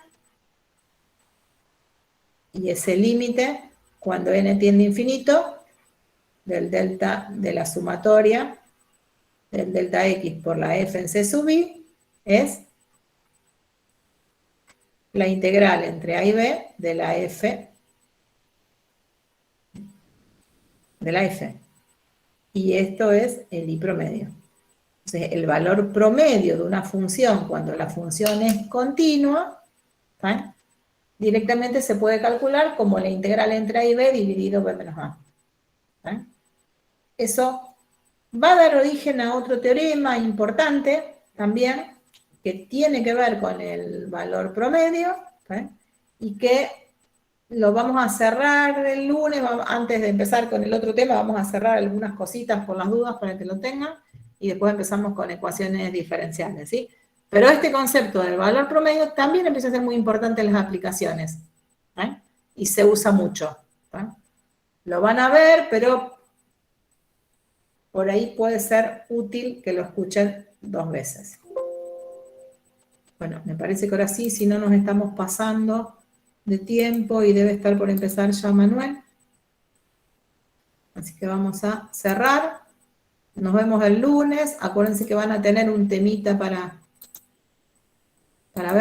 Y ese límite, cuando n tiende a infinito, del delta de la sumatoria del delta x por la f en C sub i, es la integral entre a y b de la f Y esto es el i promedio. Entonces, el valor promedio de una función, cuando la función es continua, ¿sí?, directamente se puede calcular como la integral entre a y b dividido b menos a. ¿Sí? Eso va a dar origen a otro teorema importante también, que tiene que ver con el valor promedio, ¿sí?, y que lo vamos a cerrar el lunes. Antes de empezar con el otro tema, vamos a cerrar algunas cositas por las dudas para que lo tengan, y después empezamos con ecuaciones diferenciales, ¿sí? Pero este concepto del valor promedio también empieza a ser muy importante en las aplicaciones, ¿sí?, y se usa mucho, ¿sí? Lo van a ver, pero por ahí puede ser útil que lo escuchen 2 veces. Bueno, me parece que ahora sí, si no nos estamos pasando de tiempo y debe estar por empezar ya Manuel. Así que vamos a cerrar. Nos vemos el lunes. Acuérdense que van a tener un temita para ver.